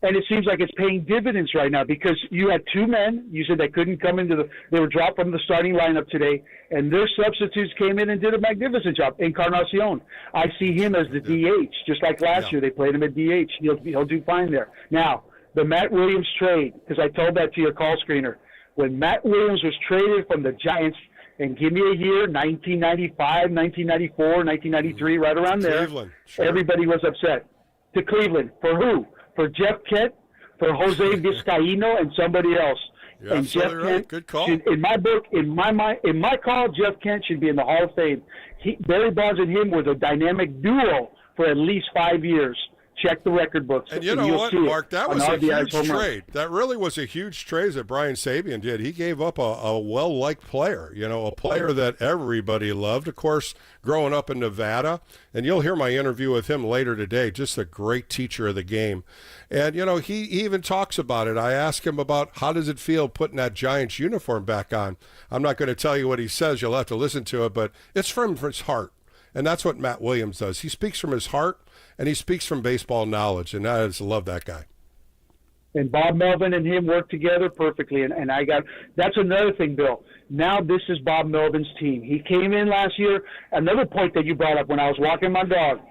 And it seems like it's paying dividends right now because you had 2 men, you said they couldn't come they were dropped from the starting lineup today, and their substitutes came in and did a magnificent job. Encarnacion, I see him as the DH, just like last year they played him at DH. He'll do fine there. Now, the Matt Williams trade, because I told that to your call screener. When Matt Williams was traded from the Giants, and give me a year, 1995, 1994, 1993, right around there, Cleveland, sure. Everybody was upset. To Cleveland. For who? For Jeff Kent, for Jose Vizcaíno, and somebody else. You're and Jeff right. Kent, Good call. in my book, in my mind, in my call, Jeff Kent should be in the Hall of Fame. Barry Bonds and him were the dynamic duo for at least 5 years. Check the record books. And you know what, Mark? That was a huge trade. That really was a huge trade that Brian Sabian did. He gave up a well-liked player, a player that everybody loved. Of course, growing up in Nevada, and you'll hear my interview with him later today, just a great teacher of the game. And, he even talks about it. I asked him about how does it feel putting that Giants uniform back on. I'm not going to tell you what he says. You'll have to listen to it, but it's from his heart. And that's what Matt Williams does. He speaks from his heart. And he speaks from baseball knowledge, and I just love that guy. And Bob Melvin and him work together perfectly. And that's another thing, Bill. Now this is Bob Melvin's team. He came in last year. Another point that you brought up when I was walking my dog,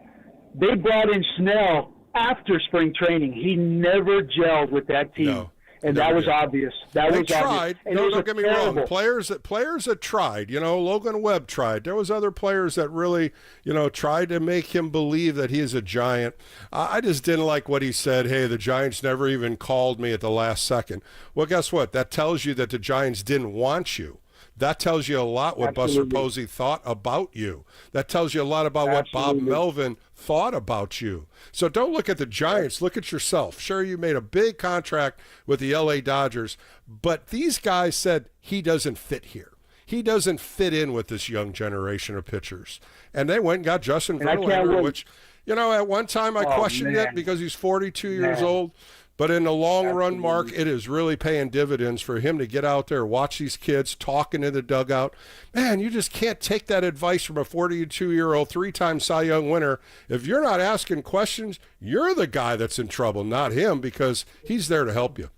they brought in Snell after spring training. He never gelled with that team. No. And that was obvious. They tried. Don't get me wrong. Players that tried. Logan Webb tried. There was other players that really, tried to make him believe that he is a Giant. I just didn't like what he said. Hey, the Giants never even called me at the last second. Well, guess what? That tells you that the Giants didn't want you. That tells you a lot what Buster Posey thought about you. That tells you a lot about what Bob Melvin thought about you. So don't look at the Giants. Look at yourself. Sure, you made a big contract with the L.A. Dodgers, but these guys said he doesn't fit here. He doesn't fit in with this young generation of pitchers. And they went and got Justin Verlander, which, at one time I questioned it because he's 42 years old. But in the long run, Mark, it is really paying dividends for him to get out there, watch these kids talking in the dugout. Man, you just can't take that advice from a 42-year-old, 3-time Cy Young winner. If you're not asking questions, you're the guy that's in trouble, not him, because he's there to help you.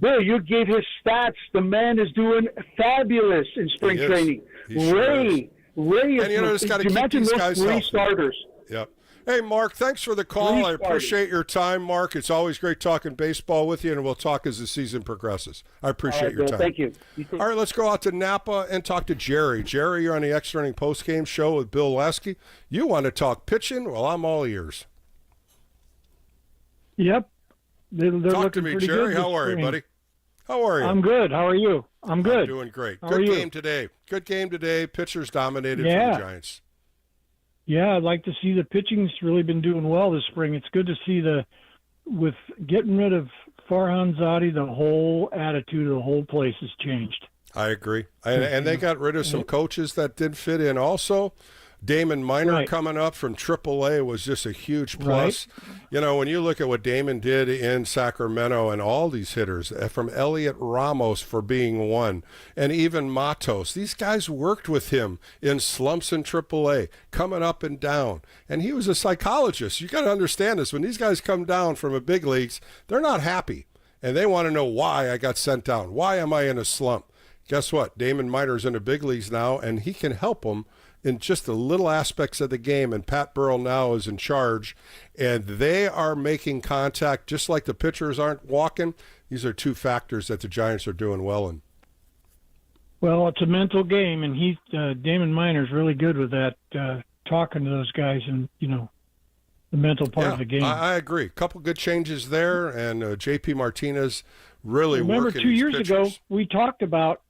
Bill, you gave his stats. The man is doing fabulous in spring training. Ray, and you just got to keep these guys healthy. Starters. Yep. Hey, Mark, thanks for the call. I appreciate your time, Mark. It's always great talking baseball with you, and we'll talk as the season progresses. I appreciate your time. Thank you. All right, let's go out to Napa and talk to Jerry. Jerry, you're on the Extra Inning Postgame Show with Bill Laskey. You want to talk pitching? Well, I'm all ears. Yep. They're talk to me, Jerry. How are you, buddy? How are you? I'm good. How are you? I'm good. I'm doing great. Good game today. Good game today. Pitchers dominated for the Giants. Yeah, I'd like to see the pitching's really been doing well this spring. It's good to see with getting rid of Farhan Zadi, the whole attitude of the whole place has changed. I agree. And they got rid of some coaches that did fit in also. Damon Miner coming up from AAA was just a huge plus. Right. You know, when you look at what Damon did in Sacramento and all these hitters, from Elliot Ramos for being one, and even Matos, these guys worked with him in slumps in AAA, coming up and down. And he was a psychologist. You got to understand this. When these guys come down from the big leagues, they're not happy. And they want to know why I got sent down. Why am I in a slump? Guess what? Damon Miner's in the big leagues now, and he can help them in just the little aspects of the game, and Pat Burrell now is in charge, and they are making contact just like the pitchers aren't walking. These are two factors that the Giants are doing well in. Well, it's a mental game, and Damon Miner's really good with that, talking to those guys and, the mental part of the game. I agree. A couple good changes there, and J.P. Martinez really Remember working 2 years pitchers. ago, we talked about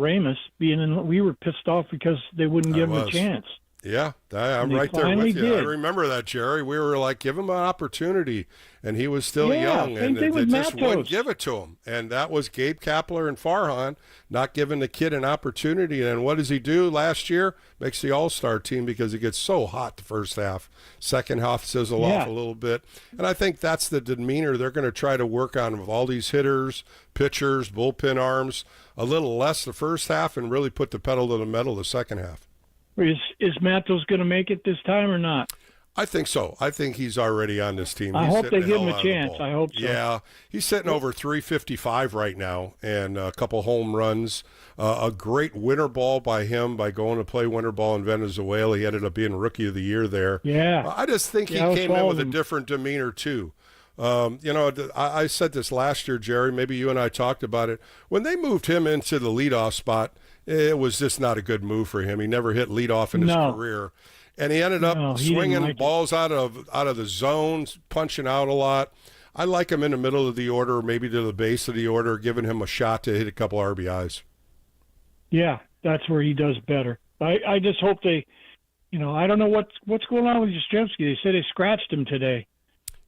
Ramus being in. We were pissed off because they wouldn't give him a chance. Yeah, I'm right there with you. I remember that, Jerry. We were like, give him an opportunity, and he was still young, and they just wouldn't give it to him. And that was Gabe Kapler and Farhan not giving the kid an opportunity. And what does he do last year? Makes the All-Star team because he gets so hot the first half. Second half sizzle off a little bit. And I think that's the demeanor they're going to try to work on with all these hitters, pitchers, bullpen arms, a little less the first half and really put the pedal to the metal the second half. Is Matos going to make it this time or not? I think so. I think he's already on this team. I hope they give him a chance. I hope so. Yeah, he's sitting over 355 right now and a couple home runs. A great winter ball by him by going to play winter ball in Venezuela. He ended up being Rookie of the Year there. Yeah. I just think he came in with a different demeanor too. I said this last year, Jerry, maybe you and I talked about it. When they moved him into the leadoff spot, it was just not a good move for him. He never hit leadoff in his career. And he ended up swinging balls out of the zones, punching out a lot. I like him in the middle of the order, maybe to the base of the order, giving him a shot to hit a couple RBIs. Yeah, that's where he does better. I just hope they, I don't know what's going on with Yastrzemski. They said they scratched him today.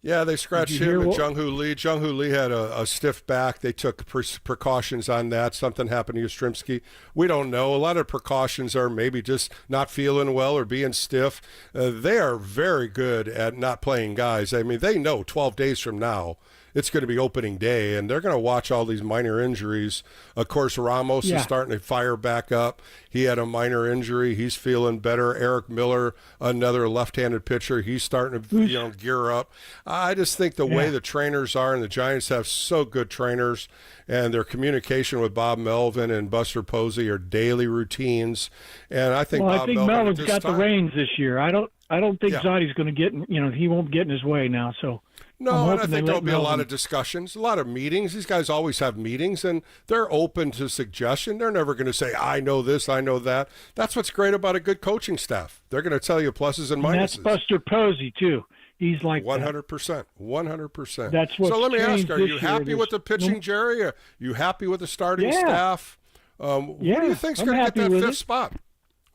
Yeah, they scratched him and Jung-Hoo Lee. Jung-Hoo Lee had a stiff back. They took precautions on that. Something happened to Yastrzemski. We don't know. A lot of precautions are maybe just not feeling well or being stiff. They are very good at not playing guys. I mean, they know 12 days from now it's going to be opening day, and they're going to watch all these minor injuries. Of course, Ramos is starting to fire back up. He had a minor injury. He's feeling better. Eric Miller, another left-handed pitcher, he's starting to gear up. I just think the way the trainers are, and the Giants have so good trainers, and their communication with Bob Melvin and Buster Posey are daily routines. And I think Melvin's got the reins this year. I don't think Zadi's going to get, he won't get in his way now. So no, and I think there'll be a lot of discussions, a lot of meetings. These guys always have meetings, and they're open to suggestion. They're never going to say, I know this, I know that. That's what's great about a good coaching staff. They're going to tell you pluses and minuses. And that's Buster Posey, too. He's like 100%. 100%. That's what. So let me ask, are you happy with the pitching, Jerry? Are you happy with the starting staff? Who do you think's going to get that fifth spot?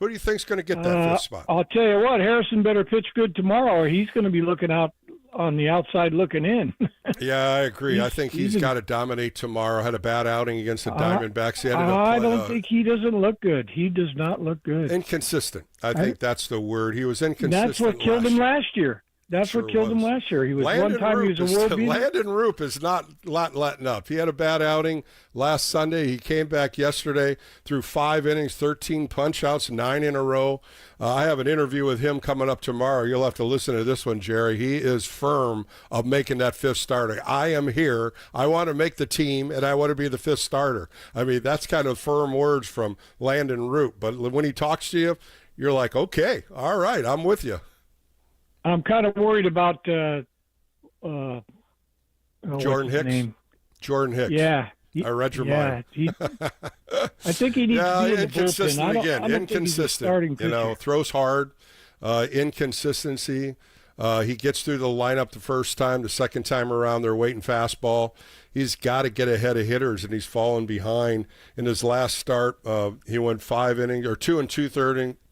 Who do you think's going to get that fifth spot? I'll tell you what, Harrison better pitch good tomorrow, or he's going to be looking out on the outside looking in. Yeah, I agree. I think he's got to dominate tomorrow. Had a bad outing against the Diamondbacks. He I don't think he doesn't look good. He does not look good. Inconsistent. I think that's the word. He was inconsistent. That's what killed him last year. That's Sure what killed him was. last year. He was Landon one time Roop he was a world beater. Landon Roop is not letting up. He had a bad outing last Sunday. He came back yesterday, threw 5 innings, 13 punch-outs, 9 in a row. I have an interview with him coming up tomorrow. You'll have to listen to this one, Jerry. He is firm of making that 5th starter. I am here. I want to make the team, and I want to be the 5th starter. I mean, that's kind of firm words from Landon Roop. But when he talks to you, you're like, okay, all right, I'm with you. I'm kind of worried about Jordan Hicks. Jordan Hicks. Yeah. I read your mind. I think he needs to be in the inconsistent bullpen. again. I don't Inconsistent. You know, throws hard. Inconsistency. He gets through the lineup the first time. The second time around, they're waiting fastball. He's got to get ahead of hitters, and he's fallen behind. In his last start, he went 5 innings or 2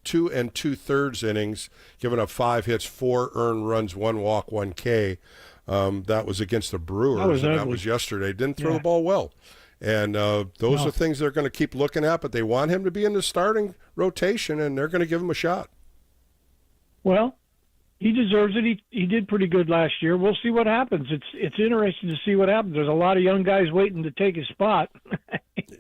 2.2 innings, giving up 5 hits, 4 earned runs, 1 walk, 1 K. That was against the Brewers, and that was yesterday. Didn't throw the ball well. And those are things they're going to keep looking at, but they want him to be in the starting rotation, and they're going to give him a shot. Well, he deserves it. He did pretty good last year. We'll see what happens. It's interesting to see what happens. There's a lot of young guys waiting to take his spot.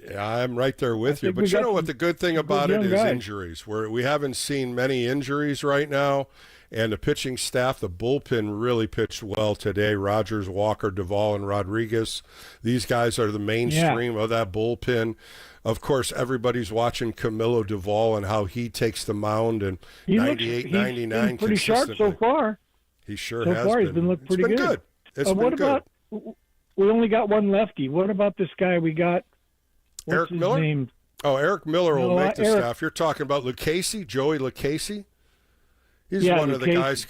Yeah, I'm right there with you. But you know what the good thing about it is injuries. We haven't seen many injuries right now, and the pitching staff, the bullpen really pitched well today. Rogers, Walker, Duvall, and Rodriguez. These guys are the mainstream of that bullpen. Of course, everybody's watching Camilo Duvall and how he takes the mound, and 98, 99 he's pretty sharp so far. He sure has. So far, been. He's been looking pretty good. It's been what good. About, we only got one lefty. What about this guy we got? Eric Miller? Name? Oh, Eric Miller will make the staff. You're talking about Lucchesi, Joey Lucchesi? He's one of the guys.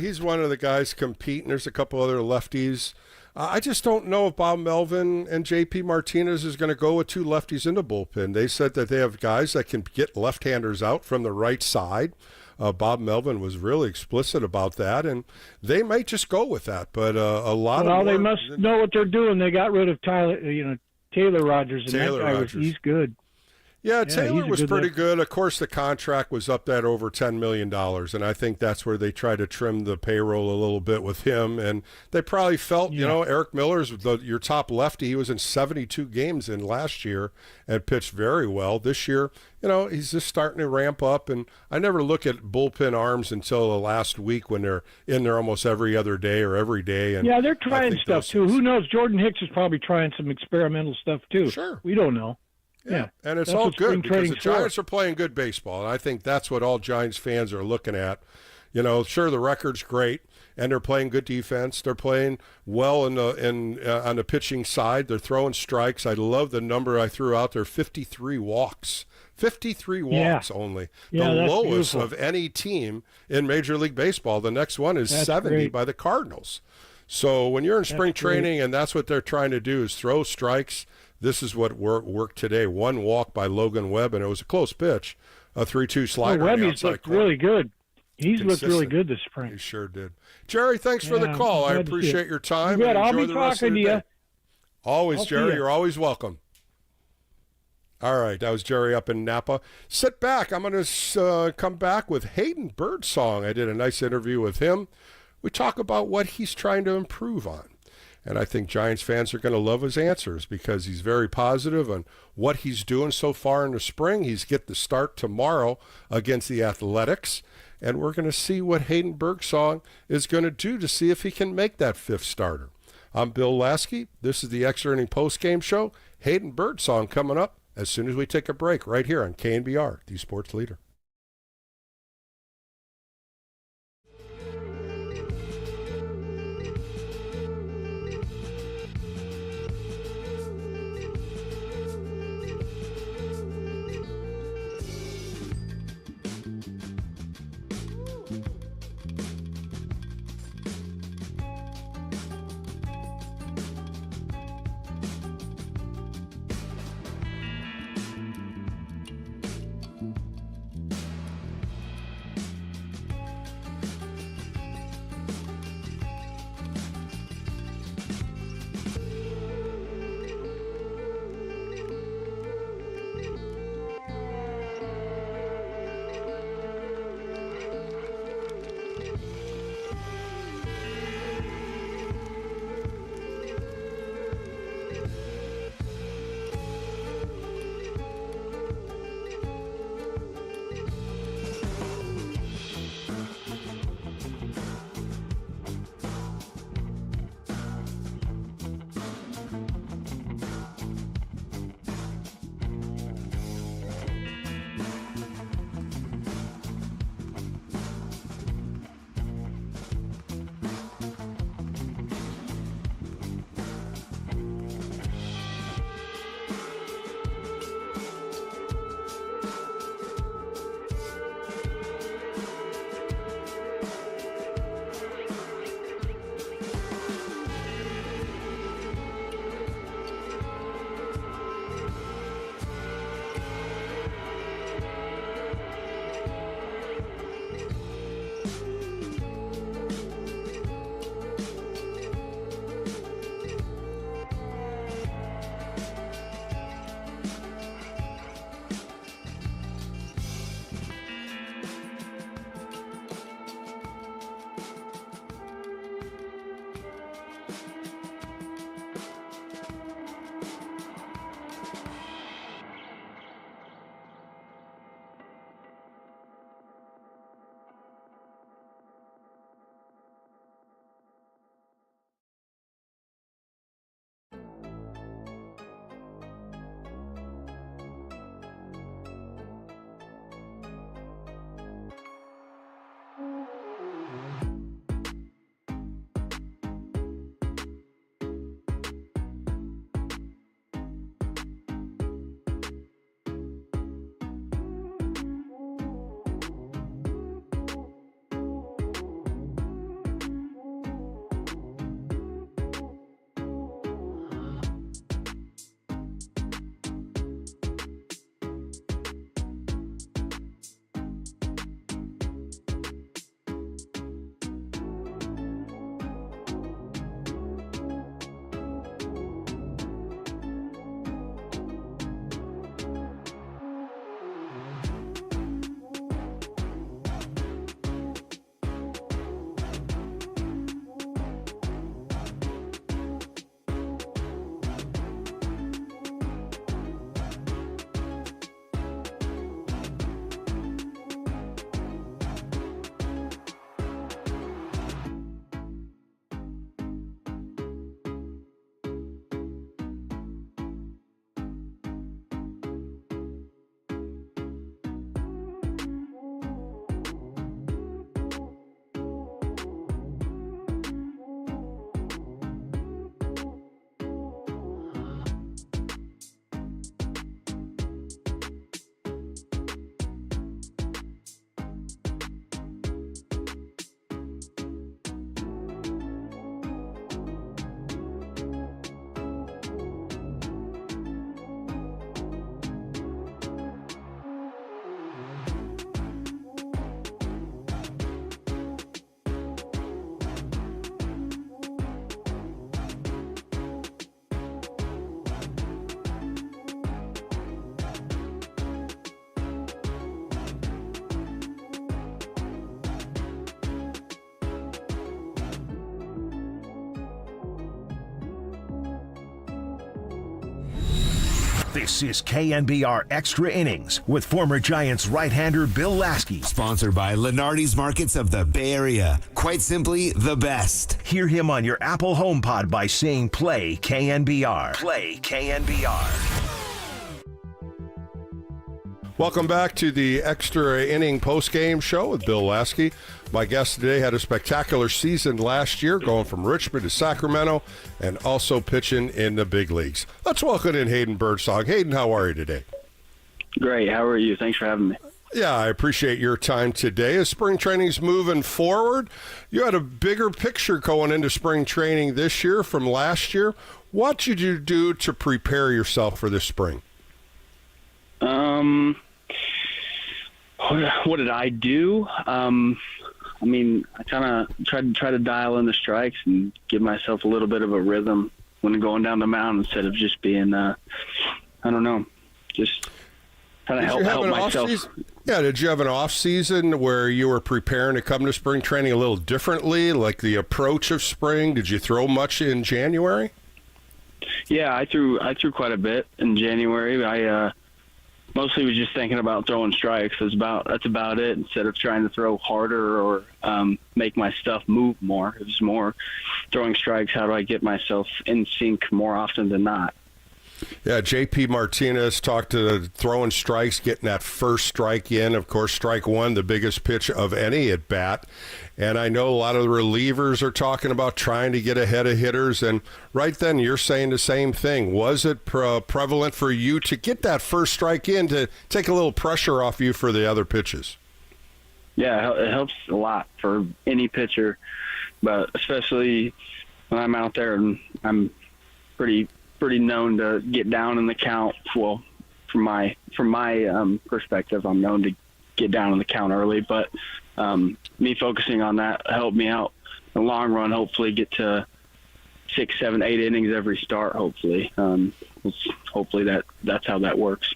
He's one of the guys competing. There's a couple other lefties. I just don't know if Bob Melvin and J.P. Martinez is going to go with 2 lefties in the bullpen. They said that they have guys that can get left-handers out from the right side. Bob Melvin was really explicit about that, and they might just go with that. But a lot of they must know what they're doing. They got rid of Taylor Rogers, and that guy he's good. Yeah, Taylor was pretty good. Of course, the contract was up at over $10 million, and I think that's where they try to trim the payroll a little bit with him. And they probably felt, Eric Miller's your top lefty. He was in 72 games in last year and pitched very well. This year, he's just starting to ramp up. And I never look at bullpen arms until the last week when they're in there almost every other day or every day. And they're trying stuff too. Who knows? Jordan Hicks is probably trying some experimental stuff too. Sure. We don't know. Yeah, and it's all good because the Giants are playing good baseball, and I think that's what all Giants fans are looking at. Sure, the record's great, and they're playing good defense. They're playing well on the pitching side. They're throwing strikes. I love the number I threw out there: 53 walks. 53 walks only. The lowest of any team in Major League Baseball. The next one is 70 by the Cardinals. So when you're in spring training, and that's what they're trying to do is throw strikes. This is what worked today. 1 walk by Logan Webb, and it was a close pitch. A 3-2 slider. Webby's looked really good. He's looked really good this spring. He sure did. Jerry, thanks for the call. I appreciate your time. Good. I'll be talking to you. Always, Jerry. You're always welcome. All right, that was Jerry up in Napa. Sit back. I'm going to come back with Hayden Birdsong. I did a nice interview with him. We talk about what he's trying to improve on. And I think Giants fans are going to love his answers because he's very positive on what he's doing so far in the spring. He's get the start tomorrow against the Athletics. And we're going to see what Hayden Birdsong is going to do to see if he can make that 5th starter. I'm Bill Laskey. This is the Extra Inning Postgame Show. Hayden Birdsong coming up as soon as we take a break right here on KNBR, the Sports Leader. This is KNBR Extra Innings with former Giants right-hander Bill Laskey. Sponsored by Lenardi's Markets of the Bay Area. Quite simply, the best. Hear him on your Apple HomePod by saying play KNBR. Play KNBR. Welcome back to the Extra Inning Postgame Show with Bill Laskey. My guest today had a spectacular season last year, going from Richmond to Sacramento and also pitching in the big leagues. Let's welcome in Hayden Birdsong. Hayden, how are you today? Great. How are you? Thanks for having me. Yeah, I appreciate your time today. As spring training's moving forward, you had a bigger picture going into spring training this year from last year. What did you do to prepare yourself for this spring? What did I do? I mean, I kind of tried to dial in the strikes and give myself a little bit of a rhythm when going down the mound instead of just being, I don't know, just kind of help myself. Yeah, did you have an off season where you were preparing to come to spring training a little differently, like the approach of spring? Did you throw much in January? Yeah, I threw quite a bit in January. I mostly was just thinking about throwing strikes. That's about it. Instead of trying to throw harder or make my stuff move more, it was more throwing strikes. How do I get myself in sync more often than not? Yeah, J.P. Martinez talked to throwing strikes, getting that first strike in. Of course, strike one, the biggest pitch of any at bat. And I know a lot of the relievers are talking about trying to get ahead of hitters. And right then, you're saying the same thing. Was it prevalent for you to get that first strike in to take a little pressure off you for the other pitches? Yeah, it helps a lot for any pitcher, but especially when I'm out there and I'm pretty known to get down in the count. Well, from my perspective, I'm known to get down in the count early, but me focusing on that helped me out in the long run. Hopefully get to 6, 7, 8 innings every start. Hopefully that's how that works.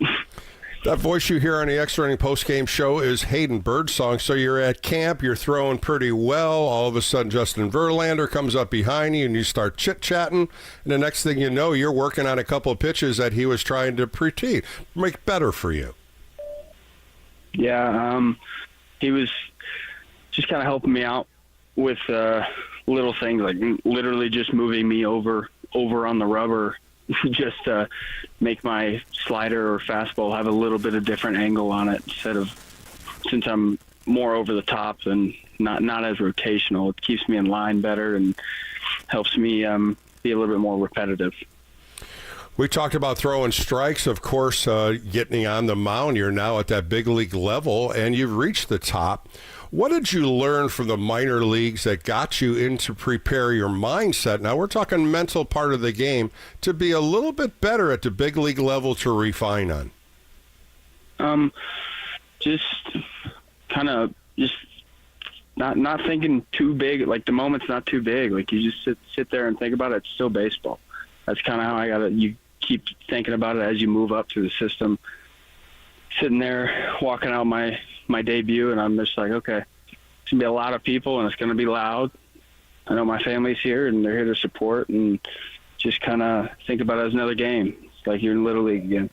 That voice you hear on the Extra Inning Postgame Show is Hayden Birdsong. So you're at camp, you're throwing pretty well. All of a sudden, Justin Verlander comes up behind you, and you start chit-chatting. And the next thing you know, you're working on a couple of pitches that he was trying to make better for you. Yeah, he was just kind of helping me out with little things, like literally just moving me over on the rubber just to make my slider or fastball have a little bit of different angle on it since I'm more over the top and not as rotational. It keeps me in line better and helps me be a little bit more repetitive. We talked about throwing strikes, of course, getting on the mound. You're now at that big league level, and you've reached the top. What did you learn from the minor leagues that got you in to prepare your mindset? Now, we're talking mental part of the game to be a little bit better at the big league level to refine on. Just not thinking too big. Like the moment's not too big. Like you just sit there and think about it. It's still baseball. That's kind of how you keep thinking about it as you move up through the system. Sitting there, walking out my debut, and I'm just like, okay, it's going to be a lot of people, and it's going to be loud. I know my family's here, and they're here to support, and just kind of think about it as another game. It's like you're in Little League again.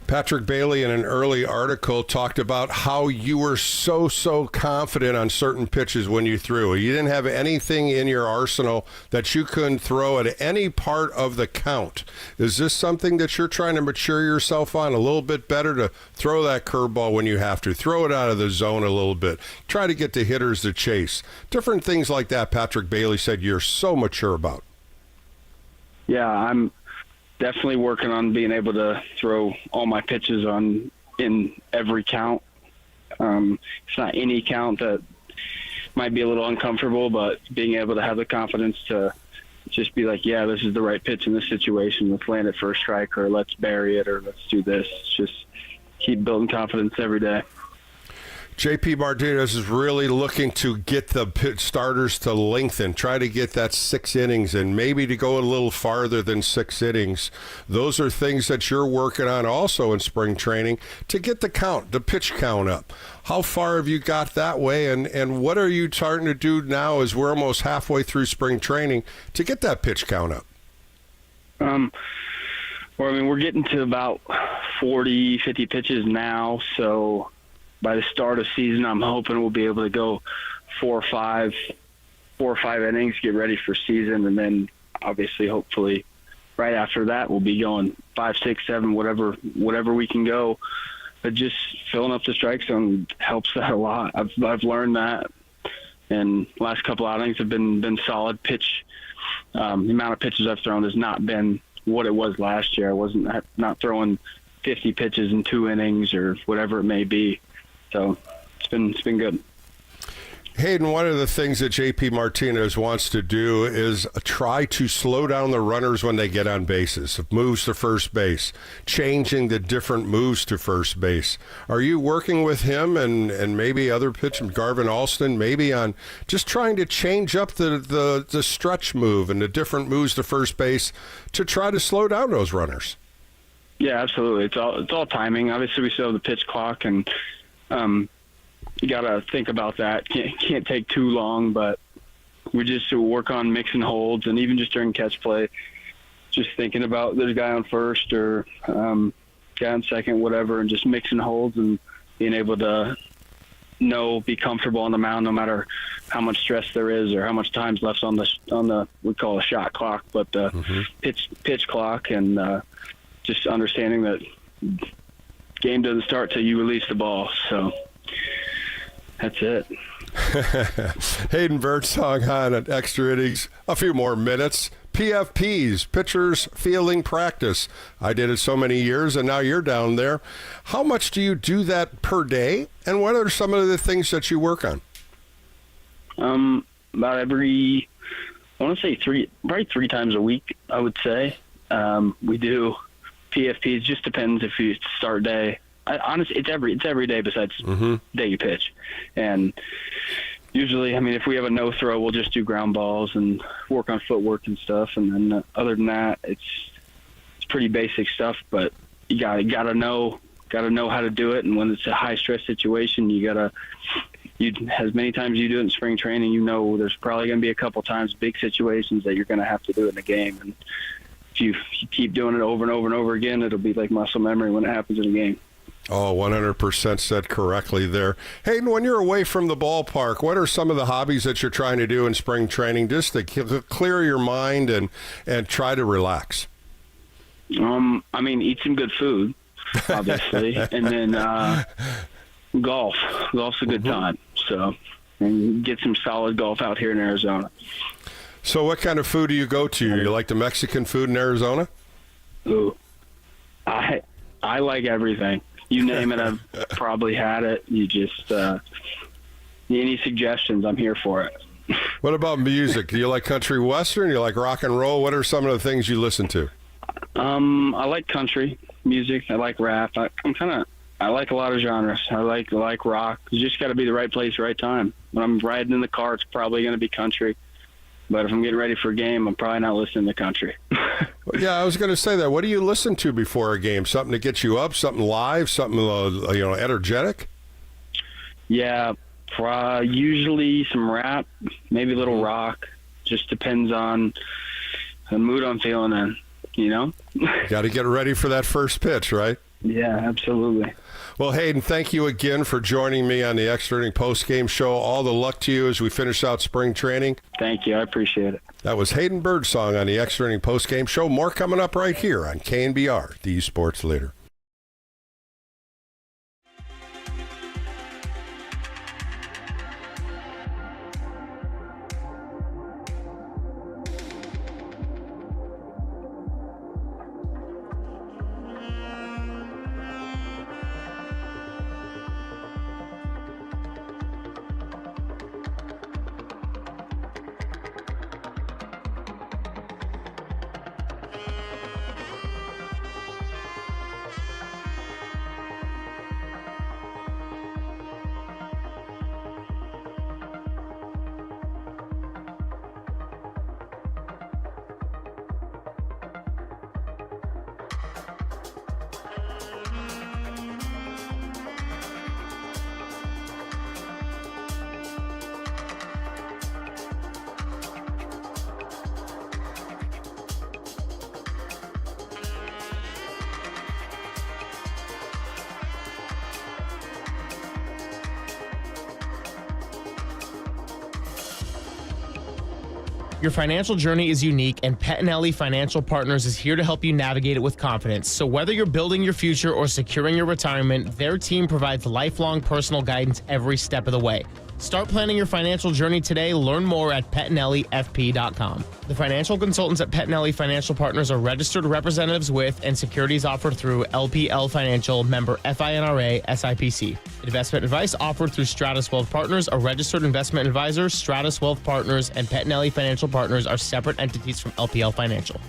Patrick Bailey, in an early article, talked about how you were so confident on certain pitches when you threw. You didn't have anything in your arsenal that you couldn't throw at any part of the count. Is this something that you're trying to mature yourself on a little bit better, to throw that curveball when you have to, throw it out of the zone a little bit, try to get the hitters to chase? Different things like that, Patrick Bailey said you're so mature about. Yeah, I'm definitely working on being able to throw all my pitches in every count. It's not any count that might be a little uncomfortable, but being able to have the confidence to just be like, yeah, this is the right pitch in this situation. Let's land it for a strike, or let's bury it, or let's do this. Just keep building confidence every day. J.P. Martinez is really looking to get the starters to lengthen, try to get that 6 innings and maybe to go a little farther than 6 innings. Those are things that you're working on also in spring training to get the pitch count up. How far have you got that way, and what are you starting to do now as we're almost halfway through spring training to get that pitch count up? Well, I mean, we're getting to about 40, 50 pitches now. So by the start of season, I'm hoping we'll be able to go 4 or 5 innings, get ready for season. And then obviously, hopefully right after that, we'll be going 5, 6, 7, whatever we can go. But just filling up the strike zone helps that a lot. I've learned that. And last couple outings have been solid pitch. The amount of pitches I've thrown has not been what it was last year. I wasn't not throwing 50 pitches in 2 innings or whatever it may be. So it's been good. Hayden, one of the things that JP Martinez wants to do is try to slow down the runners when they get on bases, moves to first base, changing the different moves to first base. Are you working with him and maybe other pitchers, Garvin Alston, maybe on just trying to change up the stretch move and the different moves to first base to try to slow down those runners? Yeah, absolutely. It's all timing. Obviously, we still have the pitch clock, and you got to think about that. Can't take too long, but we just work on mixing holds, and even just during catch play, just thinking about there's a guy on first or guy on second, whatever, and just mixing holds and being able to be comfortable on the mound no matter how much stress there is or how much time's left on the we call a shot clock, but the pitch clock, and just understanding that game doesn't start till you release the ball. So that's it. Hayden Birdsong on an Extra Innings. A few more minutes. PFPs, pitchers fielding practice. I did it so many years, and now you're down there. How much do you do that per day, and what are some of the things that you work on? About every, I want to say probably 3 times a week, I would say. We do PFPs. Just depends if you start day. Honestly, it's every day besides day you pitch. And usually, I mean, if we have a no throw, we'll just do ground balls and work on footwork and stuff. And then other than that, it's pretty basic stuff. But you gotta know how to do it. And when it's a high stress situation, as many times you do it in spring training, there's probably going to be a couple times big situations that you're going to have to do it in the game. And if you keep doing it over and over and over again, it'll be like muscle memory when it happens in a game. Oh, 100% said correctly there. Hayden, when you're away from the ballpark, what are some of the hobbies that you're trying to do in spring training just to clear your mind and try to relax? I mean, eat some good food, obviously, and then golf. Golf's a good time. So, and get some solid golf out here in Arizona. So what kind of food do you go to? You like the Mexican food in Arizona? Ooh, I like everything. You name it, I've probably had it. You just any suggestions, I'm here for it. What about music? Do you like country western? Do you like rock and roll? What are some of the things you listen to? I like country music. I like rap. I like a lot of genres. I like rock. You just got to be the right place, right time. When I'm riding in the car, it's probably going to be country. But if I'm getting ready for a game, I'm probably not listening to country. Yeah, I was going to say that. What do you listen to before a game? Something to get you up? Something live? Something energetic? Yeah, usually some rap, maybe a little rock. Just depends on the mood I'm feeling in. Got to get ready for that first pitch, right? Yeah, absolutely. Well, Hayden, thank you again for joining me on the Extra Inning Postgame Show. All the luck to you as we finish out spring training. Thank you. I appreciate it. That was Hayden Birdsong on the Extra Inning Postgame Show. More coming up right here on KNBR, the sports leader. Your financial journey is unique, and Pettinelli Financial Partners is here to help you navigate it with confidence. So whether you're building your future or securing your retirement, their team provides lifelong personal guidance every step of the way. Start planning your financial journey today. Learn more at PettinelliFP.com. The financial consultants at Pettinelli Financial Partners are registered representatives with and securities offered through LPL Financial, member FINRA, SIPC. Investment advice offered through Stratus Wealth Partners, a registered investment advisor. Stratus Wealth Partners and Pettinelli Financial Partners are separate entities from LPL Financial.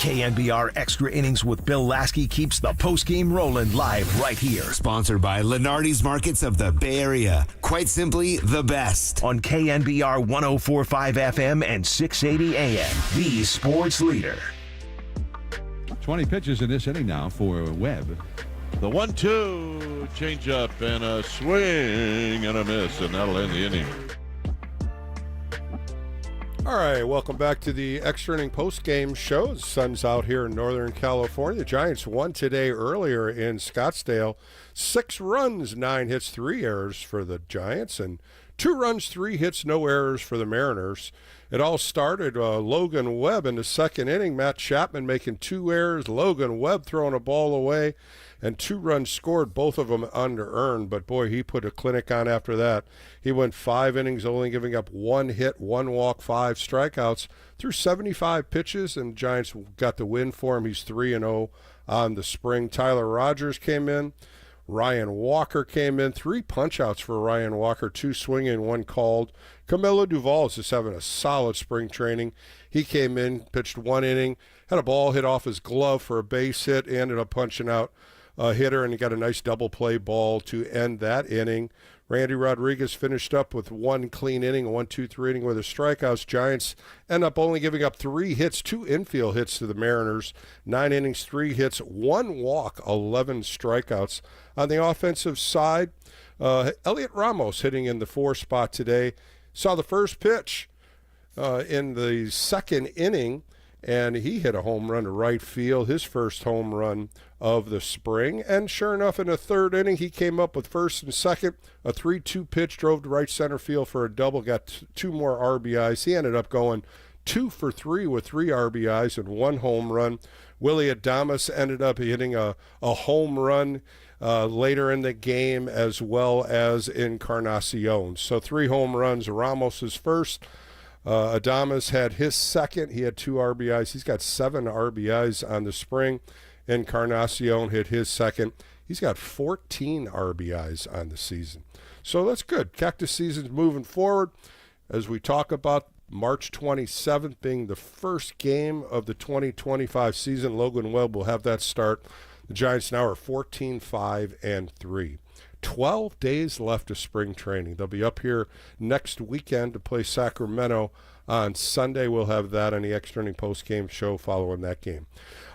KNBR Extra Innings with Bill Laskey keeps the postgame rolling live right here. Sponsored by Lenardi's Markets of the Bay Area. Quite simply, the best. On KNBR 104.5 FM and 680 AM, the sports leader. 20 pitches in this inning now for Webb. The 1-2, change up and a swing and a miss, and that'll end the inning. All right, welcome back to the Extra Inning Post-Game Show. The sun's out here in Northern California. The Giants won today earlier in Scottsdale. 6 runs, 9 hits, 3 errors for the Giants, and 2 runs, 3 hits, no errors for the Mariners. It all started Logan Webb in the second inning. Matt Chapman making 2 errors. Logan Webb throwing a ball away, and 2 runs scored, both of them under-earned. But, boy, he put a clinic on after that. He went 5 innings, only giving up 1 hit, 1 walk, 5 strikeouts through 75 pitches, and Giants got the win for him. He's 3-0 on the spring. Tyler Rogers came in. Ryan Walker came in. 3 punch-outs for Ryan Walker, 2 swinging, 1 called. Camilo Duvall is just having a solid spring training. He came in, pitched 1 inning, had a ball hit off his glove for a base hit, ended up punching out a hitter, and he got a nice double play ball to end that inning. Randy Rodriguez finished up with 1 clean inning, a 1-2-3 inning with a strikeouts. Giants end up only giving up 3 hits, 2 infield hits to the Mariners. 9 innings, 3 hits, 1 walk, 11 strikeouts. On the offensive side, Elliot Ramos hitting in the 4 spot today. Saw the first pitch in the second inning, and he hit a home run to right field, his first home run of the spring. And sure enough, in the third inning, he came up with first and second. A 3-2 pitch, drove to right center field for a double, got 2 more RBIs. He ended up going 2 for 3 with 3 RBIs and 1 home run. Willie Adames ended up hitting a home run later in the game, as well as Encarnacion. So 3 home runs. Ramos' first. Adames had his second. He had 2 RBIs. He's got 7 RBIs on the spring. Encarnacion hit his second. He's got 14 RBIs on the season. So that's good. Cactus season's moving forward. As we talk about March 27th being the first game of the 2025 season, Logan Webb will have that start. The Giants now are 14-5-3. 12 days left of spring training. They'll be up here next weekend to play Sacramento on Sunday. We'll have that on the Extra Inning post-game show following that game.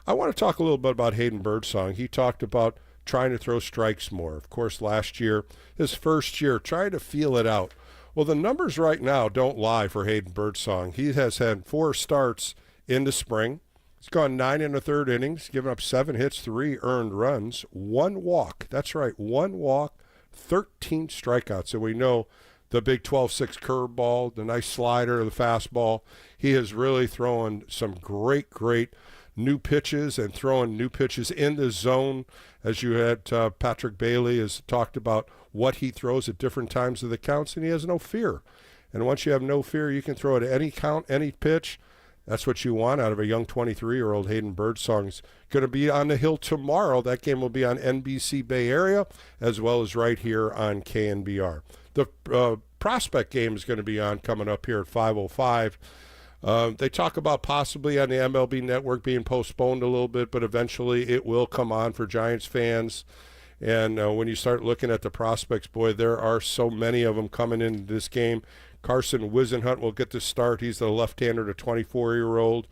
I want to talk a little bit about Hayden Birdsong. He talked about trying to throw strikes more. Of course, last year, his first year, trying to feel it out. Well, the numbers right now don't lie for Hayden Birdsong. He has had 4 starts in the spring. He's gone 9 1/3 innings, given up 7 hits, 3 earned runs, 1 walk. That's right, 1 walk, 13 strikeouts. And we know the big 12-6 curveball, the nice slider, the fastball. He is really throwing some great new pitches and throwing new pitches in the zone. As you had Patrick Bailey has talked about what he throws at different times of the counts, and he has no fear. And once you have no fear, you can throw it at any count, any pitch. That's what you want out of a young 23-year-old. Hayden Birdsong is going to be on the hill tomorrow. That game will be on NBC Bay Area as well as right here on KNBR. The prospect game is going to be on coming up here at 5:05. They talk about possibly on the MLB Network being postponed a little bit, but eventually it will come on for Giants fans. And when you start looking at the prospects, boy, there are so many of them coming into this game. Carson Wisenhunt will get the start. He's the left-hander, the 24-year-old.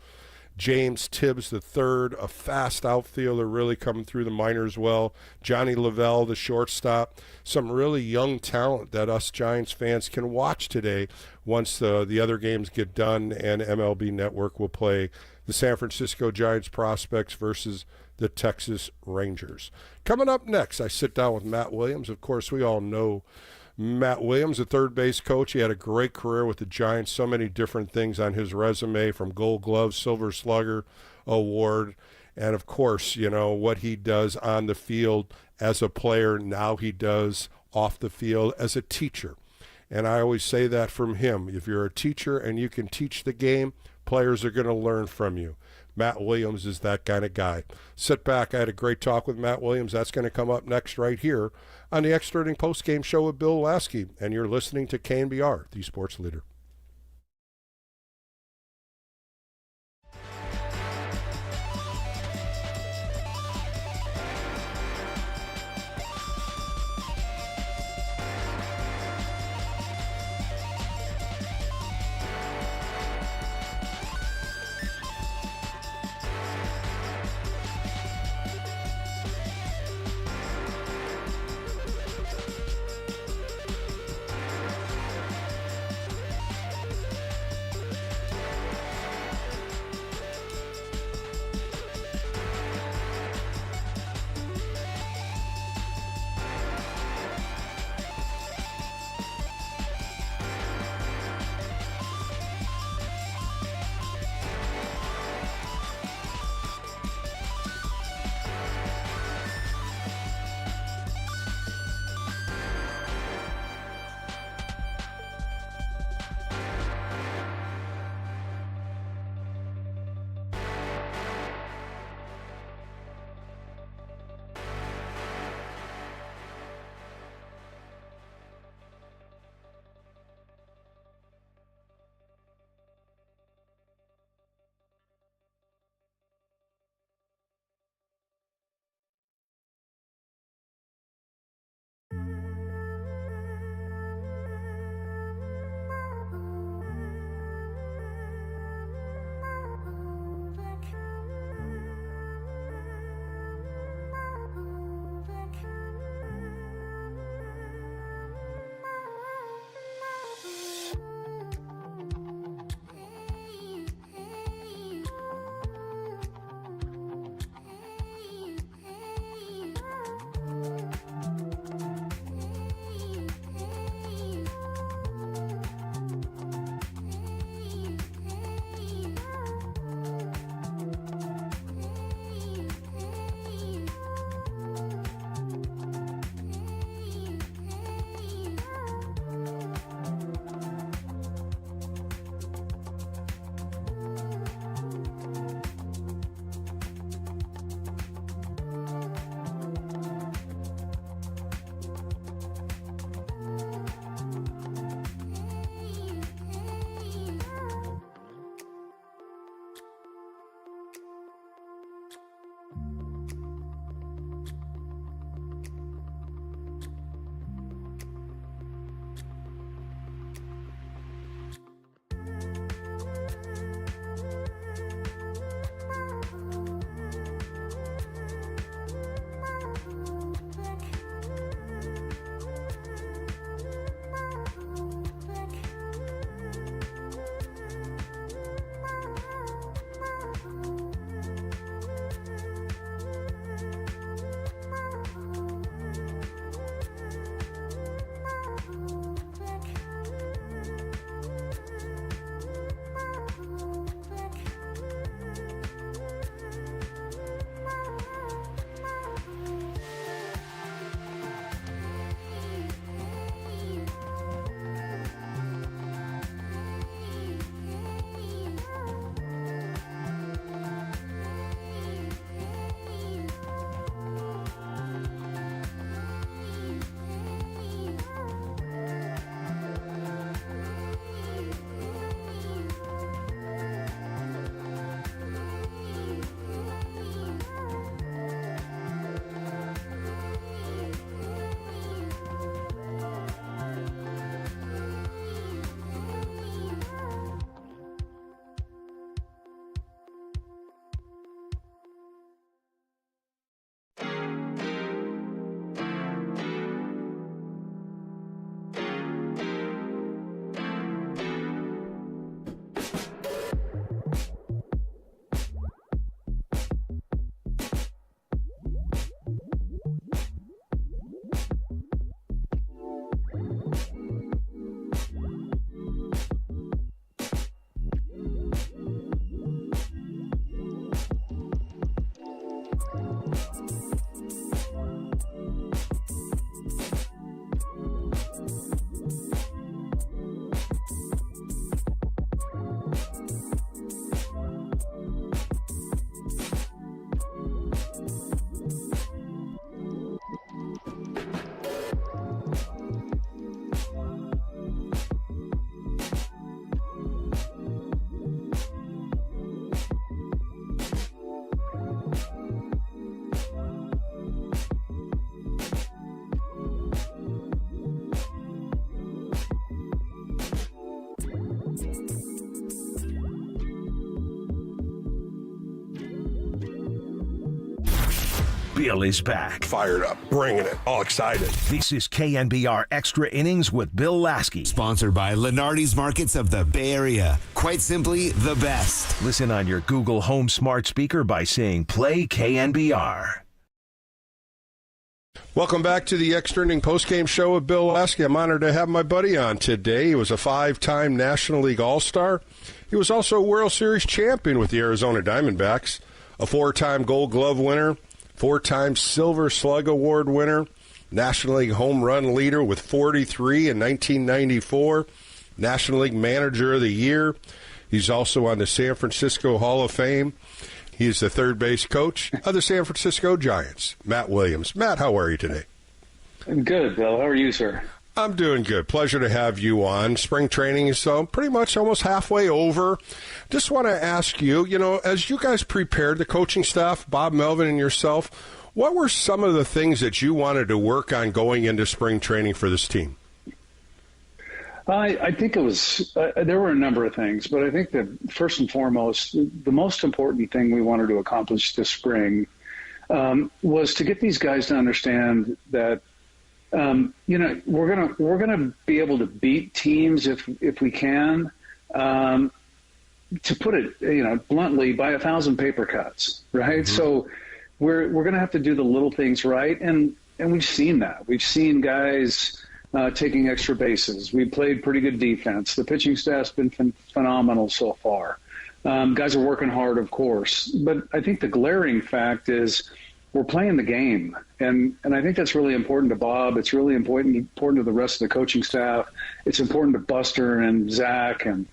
James Tibbs III, a fast outfielder, really coming through the minors well. Johnny Lavelle, the shortstop. Some really young talent that us Giants fans can watch today once the other games get done and MLB Network will play the San Francisco Giants prospects versus the Texas Rangers. Coming up next, I sit down with Matt Williams. Of course, we all know Matt Williams, a third base coach. He had a great career with the Giants, so many different things on his resume, from Gold Glove, Silver Slugger Award, and of course, you know, what he does on the field as a player, now he does off the field as a teacher. And I always say that from him. If you're a teacher and you can teach the game, players are going to learn from you. Matt Williams is that kind of guy. Sit back. I had a great talk with Matt Williams. That's going to come up next right here on the Extra Inning Post-Game Show with Bill Laskey. And you're listening to KNBR, the sports leader. Bill is back. Fired up, bringing it, all excited. This is KNBR Extra Innings with Bill Laskey. Sponsored by Lenardi's Markets of the Bay Area. Quite simply, the best. Listen on your Google Home smart speaker by saying play KNBR. Welcome back to the Extra Inning Postgame Show with Bill Laskey. I'm honored to have my buddy on today. He was a 5-time National League All-Star. He was also a World Series champion with the Arizona Diamondbacks, a 4-time Gold Glove winner, 4-time Silver Slug Award winner, National League home run leader with 43 in 1994, National League Manager of the Year. He's also on the San Francisco Hall of Fame. He's the third base coach of the San Francisco Giants, Matt Williams. Matt, how are you today? I'm good, Bill. How are you, sir? I'm doing good. Pleasure to have you on. Spring training is pretty much almost halfway over. Just want to ask you, as you guys prepared, the coaching staff, Bob Melvin and yourself, what were some of the things that you wanted to work on going into spring training for this team? I think it was there were a number of things, but I think that first and foremost, the most important thing we wanted to accomplish this spring was to get these guys to understand that we're gonna be able to beat teams if we can. To put it bluntly, by 1,000 paper cuts, right? Mm-hmm. So we're gonna have to do the little things right, and we've seen that. We've seen guys taking extra bases. We played pretty good defense. The pitching staff's been phenomenal so far. Guys are working hard, of course. But I think the glaring fact is we're playing the game. And I think that's really important to Bob. It's really important to the rest of the coaching staff. It's important to Buster and Zach. And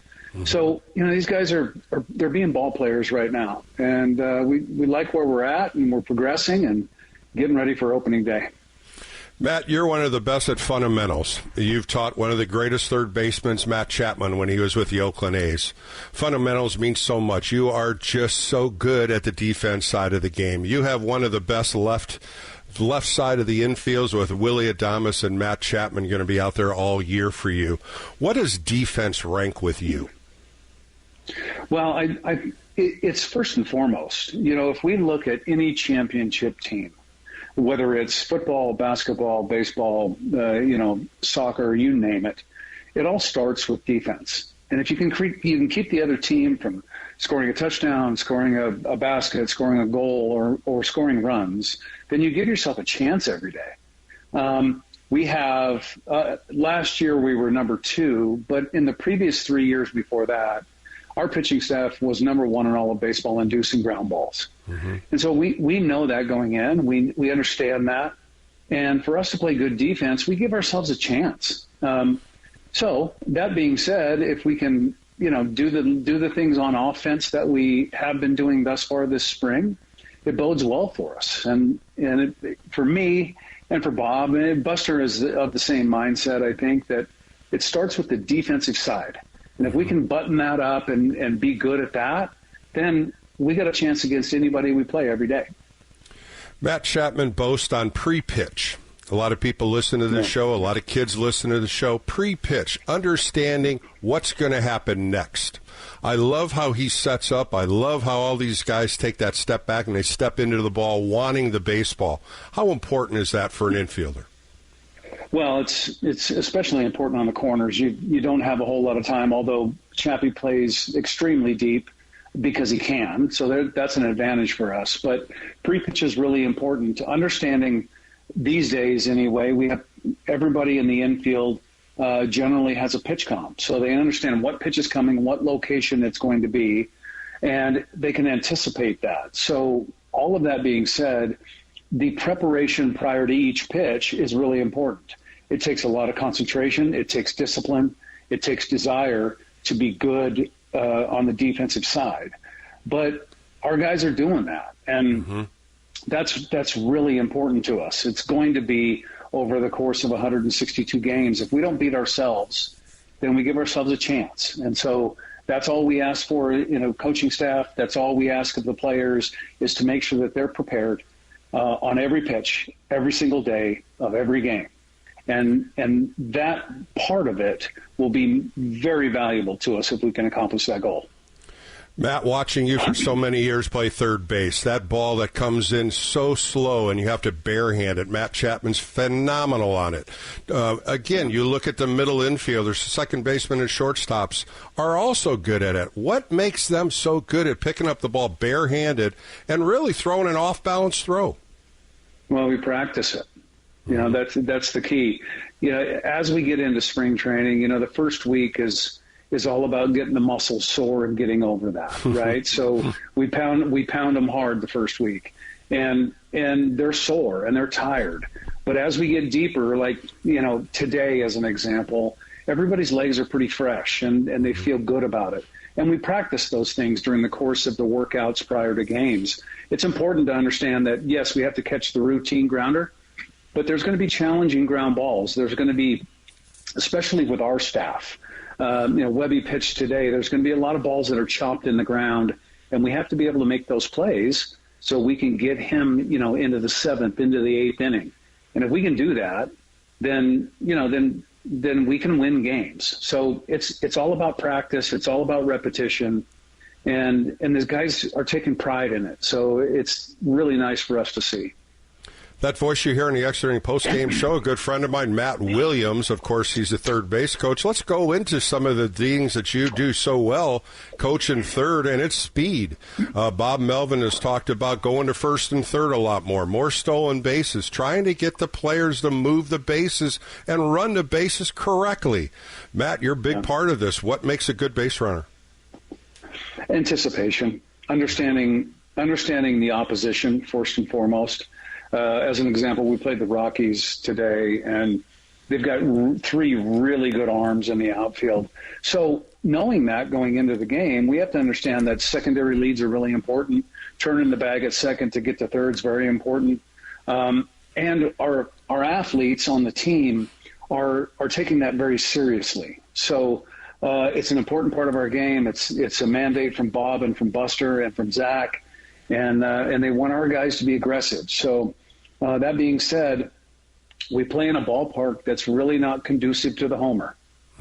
so, these guys they're being ball players right now. And we like where we're at, and we're progressing and getting ready for opening day. Matt, you're one of the best at fundamentals. You've taught one of the greatest third basemen, Matt Chapman, when he was with the Oakland A's. Fundamentals mean so much. You are just so good at the defense side of the game. You have one of the best left side of the infields with Willie Adames and Matt Chapman going to be out there all year for you. What does defense rank with you? Well, it's first and foremost. If we look at any championship team, whether it's football, basketball, baseball, soccer, you name it, it all starts with defense. And if you can keep the other team from scoring a touchdown, scoring a basket, scoring a goal, or scoring runs, then you give yourself a chance every day. We have last year we were number 2, but in the previous 3 years before that, our pitching staff was number 1 in all of baseball inducing ground balls. Mm-hmm. And so we know that going in. We understand that. And for us to play good defense, we give ourselves a chance. So that being said, if we can, do the things on offense that we have been doing thus far this spring, it bodes well for us. And for me and for Bob, and Buster is of the same mindset, I think, that it starts with the defensive side. And if we can button that up and be good at that, then we got a chance against anybody we play every day. Matt Chapman boasts on pre-pitch. A lot of people listen to the show. A lot of kids listen to the show. Pre-pitch, understanding what's going to happen next. I love how he sets up. I love how all these guys take that step back and they step into the ball wanting the baseball. How important is that for an infielder? Well, it's especially important on the corners. You don't have a whole lot of time, although Chappie plays extremely deep because he can. So that's an advantage for us. But pre-pitch is really important. Understanding these days anyway, we have everybody in the infield generally has a pitch comp. So they understand what pitch is coming, what location it's going to be, and they can anticipate that. So all of that being said, the preparation prior to each pitch is really important. It takes a lot of concentration. It takes discipline. It takes desire to be good on the defensive side. But our guys are doing that, and that's really important to us. It's going to be over the course of 162 games. If we don't beat ourselves, then we give ourselves a chance. And so that's all we ask for, coaching staff. That's all we ask of the players, is to make sure that they're prepared on every pitch, every single day of every game. And that part of it will be very valuable to us if we can accomplish that goal. Matt, watching you for so many years play third base, that ball that comes in so slow and you have to barehand it, Matt Chapman's phenomenal on it. Again, you look at the middle infielders, second baseman and shortstops are also good at it. What makes them so good at picking up the ball barehanded and really throwing an off-balance throw? Well, we practice it. That's the key. As we get into spring training, the first week is all about getting the muscles sore and getting over that, right? So we pound them hard the first week, and they're sore and they're tired. But as we get deeper, like today as an example, everybody's legs are pretty fresh and they feel good about it. And we practice those things during the course of the workouts prior to games. It's important to understand that yes, we have to catch the routine grounder, but there's going to be challenging ground balls. There's going to be, especially with our staff. Webby pitched today. There's going to be a lot of balls that are chopped in the ground, and we have to be able to make those plays so we can get him, into the seventh, into the eighth inning. And if we can do that, then we can win games. So it's all about practice. It's all about repetition, and these guys are taking pride in it. So it's really nice for us to see. That voice you hear in the Extra Inning post-game show, a good friend of mine, Matt Williams. Of course, he's the third base coach. Let's go into some of the things that you do so well, coaching third, and it's speed. Bob Melvin has talked about going to first and third a lot more stolen bases, trying to get the players to move the bases and run the bases correctly. Matt, you're a big part of this. What makes a good base runner? Anticipation, understanding the opposition first and foremost. As an example, we played the Rockies today, and they've got three really good arms in the outfield. So knowing that going into the game, we have to understand that secondary leads are really important. Turning the bag at second to get to third is very important. And our athletes on the team are taking that very seriously. So it's an important part of our game. It's a mandate from Bob and from Buster and from Zach. And they want our guys to be aggressive. So that being said, we play in a ballpark that's really not conducive to the homer.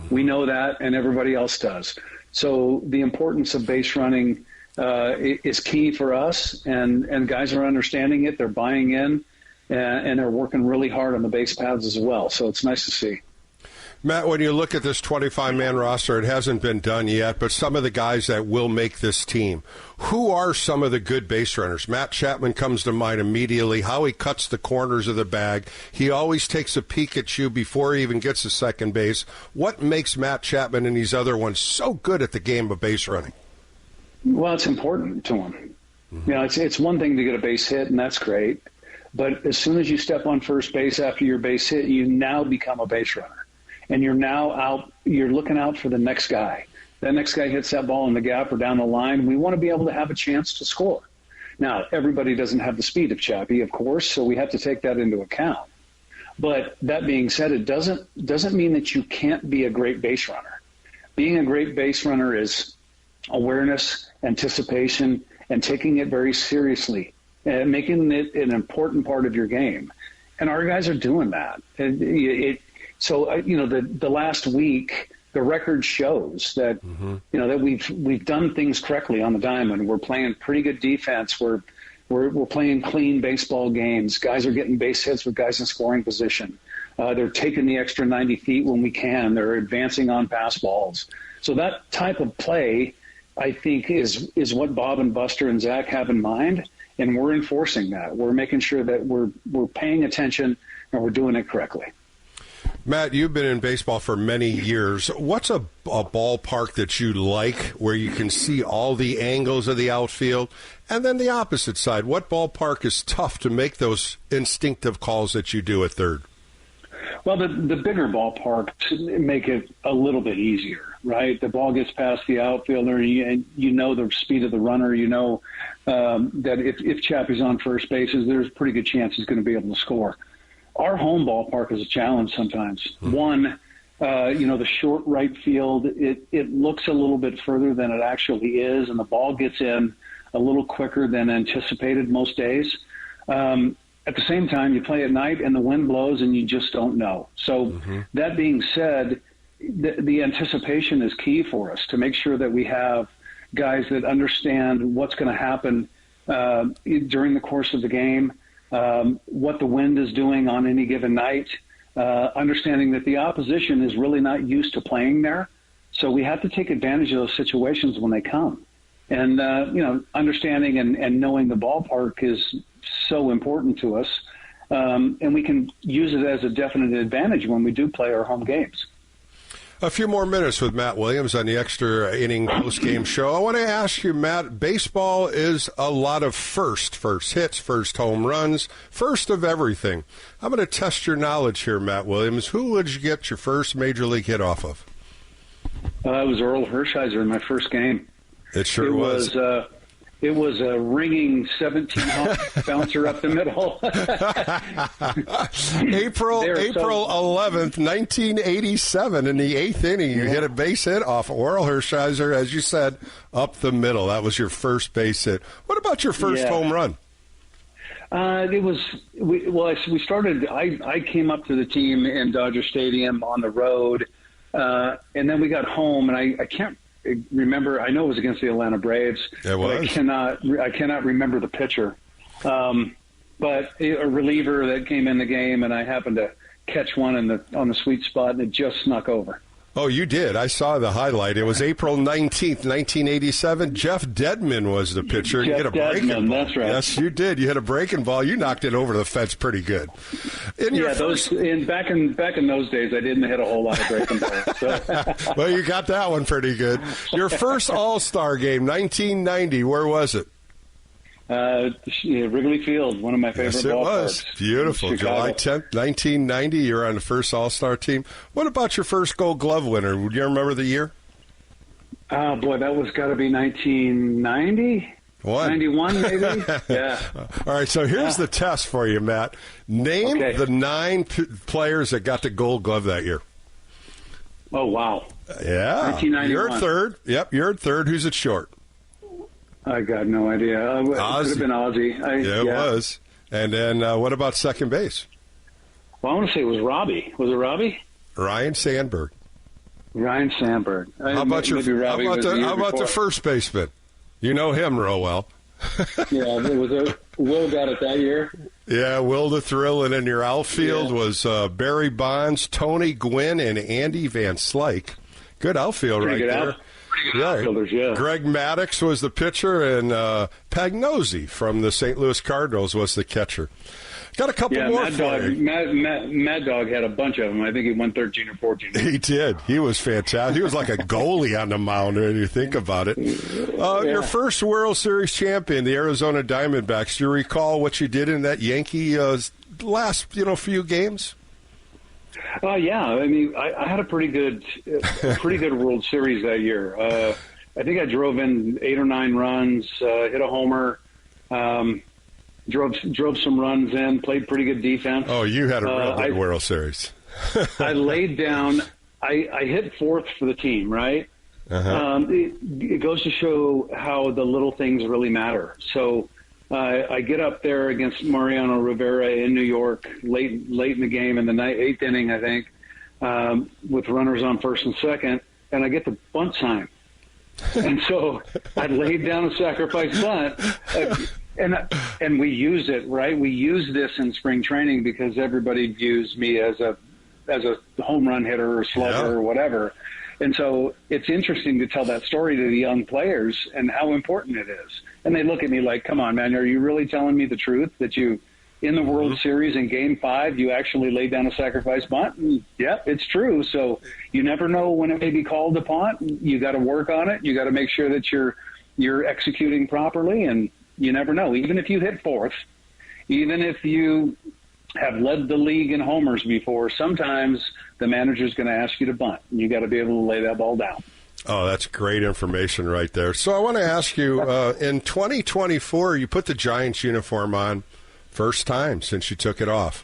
We know that, and everybody else does. So the importance of base running is key for us, and guys are understanding it. They're buying in, and they're working really hard on the base paths as well. So it's nice to see. Matt, when you look at this 25-man roster, it hasn't been done yet, but some of the guys that will make this team, who are some of the good base runners? Matt Chapman comes to mind immediately, how he cuts the corners of the bag. He always takes a peek at you before he even gets to second base. What makes Matt Chapman and these other ones so good at the game of base running? Well, it's important to him. It's one thing to get a base hit, and that's great. But as soon as you step on first base after your base hit, you now become a base runner. And you're now out, you're looking out for the next guy. That next guy hits that ball in the gap or down the line. We want to be able to have a chance to score. Now, everybody doesn't have the speed of Chappie, of course, so we have to take that into account. But that being said, it doesn't mean that you can't be a great base runner. Being a great base runner is awareness, anticipation, and taking it very seriously, and making it an important part of your game. And our guys are doing that. So the last week, the record shows that that we've done things correctly on the diamond. We're playing pretty good defense. We're playing clean baseball games. Guys are getting base hits with guys in scoring position. They're taking the extra 90 feet when we can. They're advancing on pass balls. So that type of play, I think, is what Bob and Buster and Zach have in mind, and we're enforcing that. We're making sure that we're paying attention and we're doing it correctly. Matt, you've been in baseball for many years. What's a ballpark that you like where you can see all the angles of the outfield? And then the opposite side, what ballpark is tough to make those instinctive calls that you do at third? Well, the bigger ballparks make it a little bit easier, right? The ball gets past the outfielder, and you know the speed of the runner. You know that if Chappie's on first base, there's a pretty good chance he's going to be able to score. Our home ballpark is a challenge sometimes. One, the short right field, it looks a little bit further than it actually is, and the ball gets in a little quicker than anticipated most days. At the same time, you play at night and the wind blows and you just don't know. So that being said, the anticipation is key for us to make sure that we have guys that understand what's going to happen during the course of the game, what the wind is doing on any given night, understanding that the opposition is really not used to playing there. So we have to take advantage of those situations when they come. And, understanding and knowing the ballpark is so important to us. And we can use it as a definite advantage when we do play our home games. A few more minutes with Matt Williams on the Extra Inning Post-Game Show. I want to ask you, Matt, baseball is a lot of first hits, first home runs, first of everything. I'm going to test your knowledge here, Matt Williams. Who would you get your first major league hit off of? It was Earl Hershiser in my first game. It sure was. It was a ringing 17 bouncer up the middle. April 11th, 1987, in the 8th inning, you hit a base hit off Oral Hershiser, as you said, up the middle. That was your first base hit. What about your first home run? We started. I came up to the team in Dodger Stadium on the road, and then we got home, and I can't remember. I know it was against the Atlanta Braves. It was. But I cannot remember the pitcher. But a reliever that came in the game, and I happened to catch one on the sweet spot, and it just snuck over. Oh, you did. I saw the highlight. It was April 19th, 1987. Jeff Dedman was the pitcher. Jeff you hit a breaking ball. That's right. Yes, you did. You hit a breaking ball. You knocked it over the fence pretty good. Back in those days, I didn't hit a whole lot of breaking balls. So. Well, you got that one pretty good. Your first All-Star game, 1990. Where was it? Wrigley Field, one of my favorite ballparks. Yes, it was. Beautiful. July 10th, 1990, you're on the first All-Star team. What about your first Gold Glove winner? Would you remember the year? Oh, boy, that was got to be 1990? 91, maybe? Yeah. All right, so here's the test for you, Matt. Name the 9 players that got the Gold Glove that year. Oh, wow. Yeah. 1991. You're third. Yep, you're third. Who's it short? I got no idea. It could have been Ozzie. It was. And then what about second base? Well, I want to say it was Robbie. Was it Robbie? Ryan Sandberg. Ryan Sandberg. How about the first baseman? You know him real well. Will got it that year. Yeah, Will the Thrill. And in your outfield was Barry Bonds, Tony Gwynn, and Andy Van Slyke. Good outfield there. Outfielders, yeah. Greg Maddux was the pitcher, and Pagnozzi from the St. Louis Cardinals was the catcher. Got a couple more for you. Mad Dog had a bunch of them. I think he won 13 or 14. He did. He was fantastic. He was like a goalie on the mound when you think about it. Your first World Series champion, the Arizona Diamondbacks. Do you recall what you did in that Yankee last few games? Yeah. I mean, I had a pretty good World Series that year. I think I drove in 8 or 9 runs, hit a homer, drove some runs in, played pretty good defense. Oh, you had a real good World Series. I laid down. I hit fourth for the team, right? Uh-huh. It goes to show how the little things really matter. So I get up there against Mariano Rivera in New York late in the game in the 8th inning, I think, with runners on first and second, and I get the bunt sign. And so I laid down a sacrifice bunt, and we used it, right? We used this in spring training because everybody views me as a home run hitter or slugger or whatever. And so it's interesting to tell that story to the young players and how important it is. And they look at me like, come on, man, are you really telling me the truth that you, in the World Series in Game 5, you actually laid down a sacrifice bunt? And, yep, it's true. So you never know when it may be called upon. You got to work on it. You got to make sure that you're executing properly, and you never know. Even if you hit fourth, even if you have led the league in homers before, sometimes the manager's going to ask you to bunt, and you got to be able to lay that ball down. Oh, that's great information right there. So I want to ask you, in 2024, you put the Giants uniform on first time since you took it off.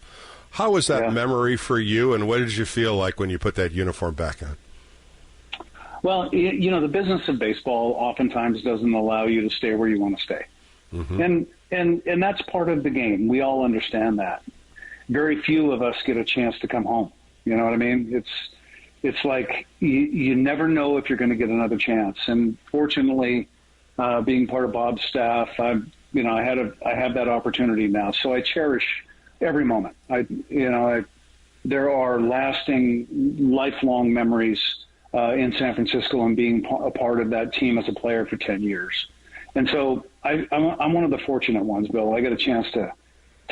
How was that memory for you, and what did you feel like when you put that uniform back on? Well, the business of baseball oftentimes doesn't allow you to stay where you want to stay. Mm-hmm. And that's part of the game. We all understand that. Very few of us get a chance to come home. You know what I mean? It's like you never know if you're going to get another chance. And fortunately, being part of Bob's staff. I have that opportunity now, so I cherish every moment. There are lasting, lifelong memories in San Francisco and being a part of that team as a player for 10 years. And so I'm one of the fortunate ones, Bill. I got a chance to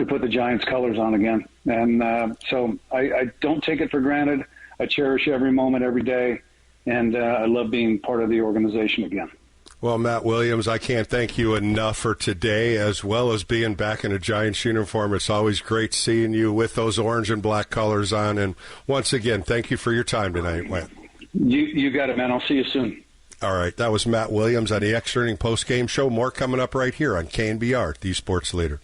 put the Giants colors on again. And so I don't take it for granted. I cherish every moment, every day. And I love being part of the organization again. Well, Matt Williams, I can't thank you enough for today, as well as being back in a Giants uniform. It's always great seeing you with those orange and black colors on. And once again, thank you for your time tonight, Matt. You got it, man. I'll see you soon. All right, that was Matt Williams on the Extra Inning Post-Game Show. More coming up right here on KNBR, the Sports Leader.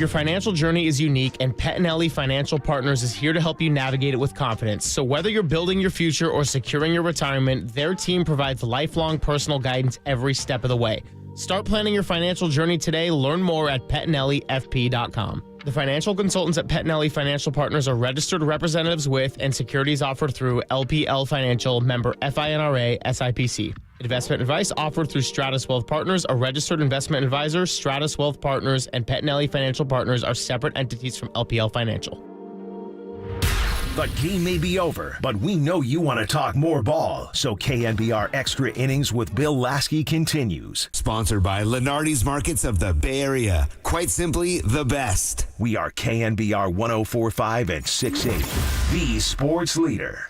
Your financial journey is unique, and Pettinelli Financial Partners is here to help you navigate it with confidence. So whether you're building your future or securing your retirement, their team provides lifelong personal guidance every step of the way. Start planning your financial journey today. Learn more at PettinelliFP.com. The financial consultants at Pettinelli Financial Partners are registered representatives with and securities offered through LPL Financial, member FINRA, SIPC. Investment advice offered through Stratus Wealth Partners, a registered investment advisor. Stratus Wealth Partners and Pettinelli Financial Partners are separate entities from LPL Financial. The game may be over, but we know you want to talk more ball. So KNBR Extra Innings with Bill Laskey continues. Sponsored by Lenardi's Markets of the Bay Area. Quite simply, the best. We are KNBR 104.5 and 680, the sports leader.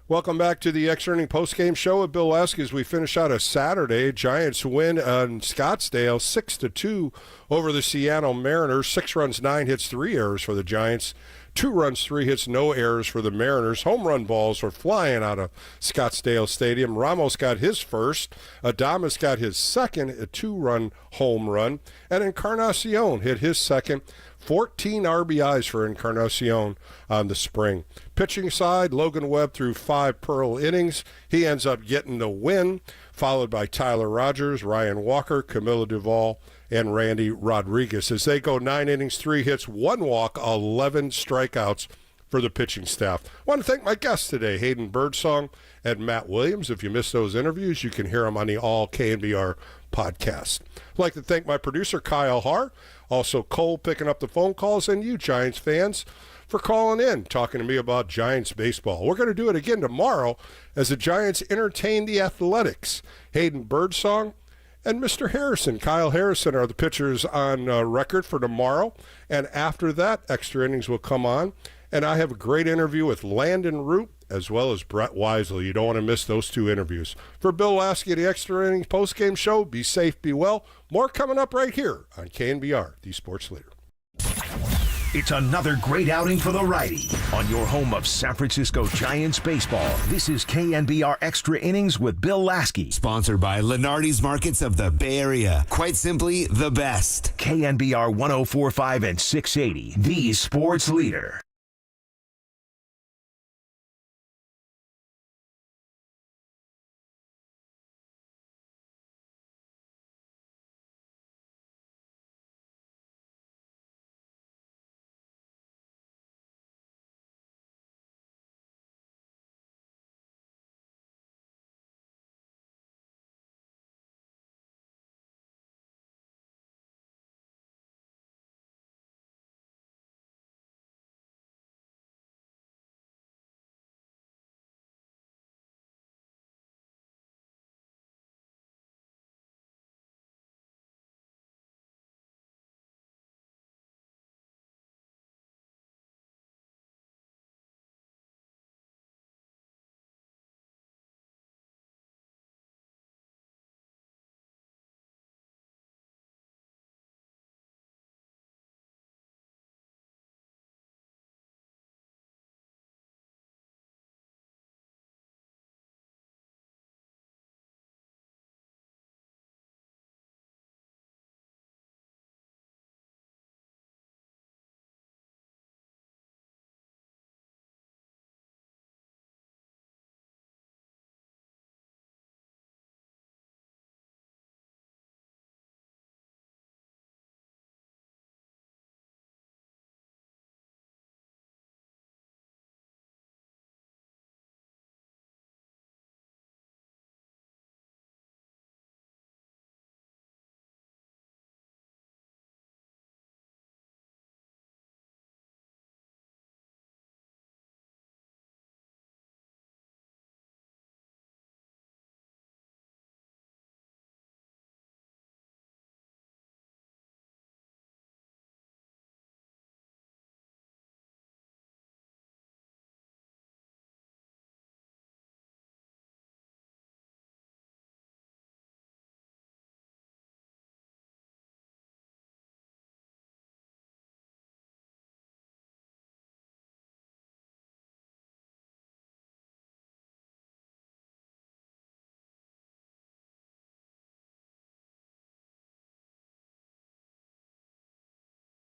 Welcome back to the Extra Inning Postgame Show with Bill Laskey as we finish out a Saturday. Giants win on Scottsdale 6-2 over the Seattle Mariners. 6 runs, 9 hits, 3 errors for the Giants. 2 runs, 3 hits, no errors for the Mariners. Home run balls were flying out of Scottsdale Stadium. Ramos got his first. Adames got his second, a 2-run home run. And Encarnacion hit his second. 14 RBIs for Encarnacion on the spring. Pitching side, Logan Webb threw 5 Pearl innings. He ends up getting the win, followed by Tyler Rogers, Ryan Walker, Camilo Duvall, and Randy Rodriguez as they go 9 innings, 3 hits, 1 walk, 11 strikeouts for the pitching staff. I want to thank my guests today, Hayden Birdsong and Matt Williams. If you missed those interviews, you can hear them on the All KNBR podcast. I'd like to thank my producer, Kyle Haar, also Cole picking up the phone calls, and you Giants fans for calling in, talking to me about Giants baseball. We're going to do it again tomorrow as the Giants entertain the Athletics. Hayden Birdsong and Mr. Harrison, Kyle Harrison, are the pitchers on record for tomorrow. And after that, Extra Innings will come on. And I have a great interview with Landon Root as well as Brett Wisely. You don't want to miss those 2 interviews. For Bill Laskey, the Extra Innings postgame show, be safe, be well. More coming up right here on KNBR, the sports leader. It's another great outing for the righty on your home of San Francisco Giants baseball. This is KNBR Extra Innings with Bill Laskey. Sponsored by Lenardi's Markets of the Bay Area. Quite simply, the best. KNBR 104.5 and 680, the sports leader.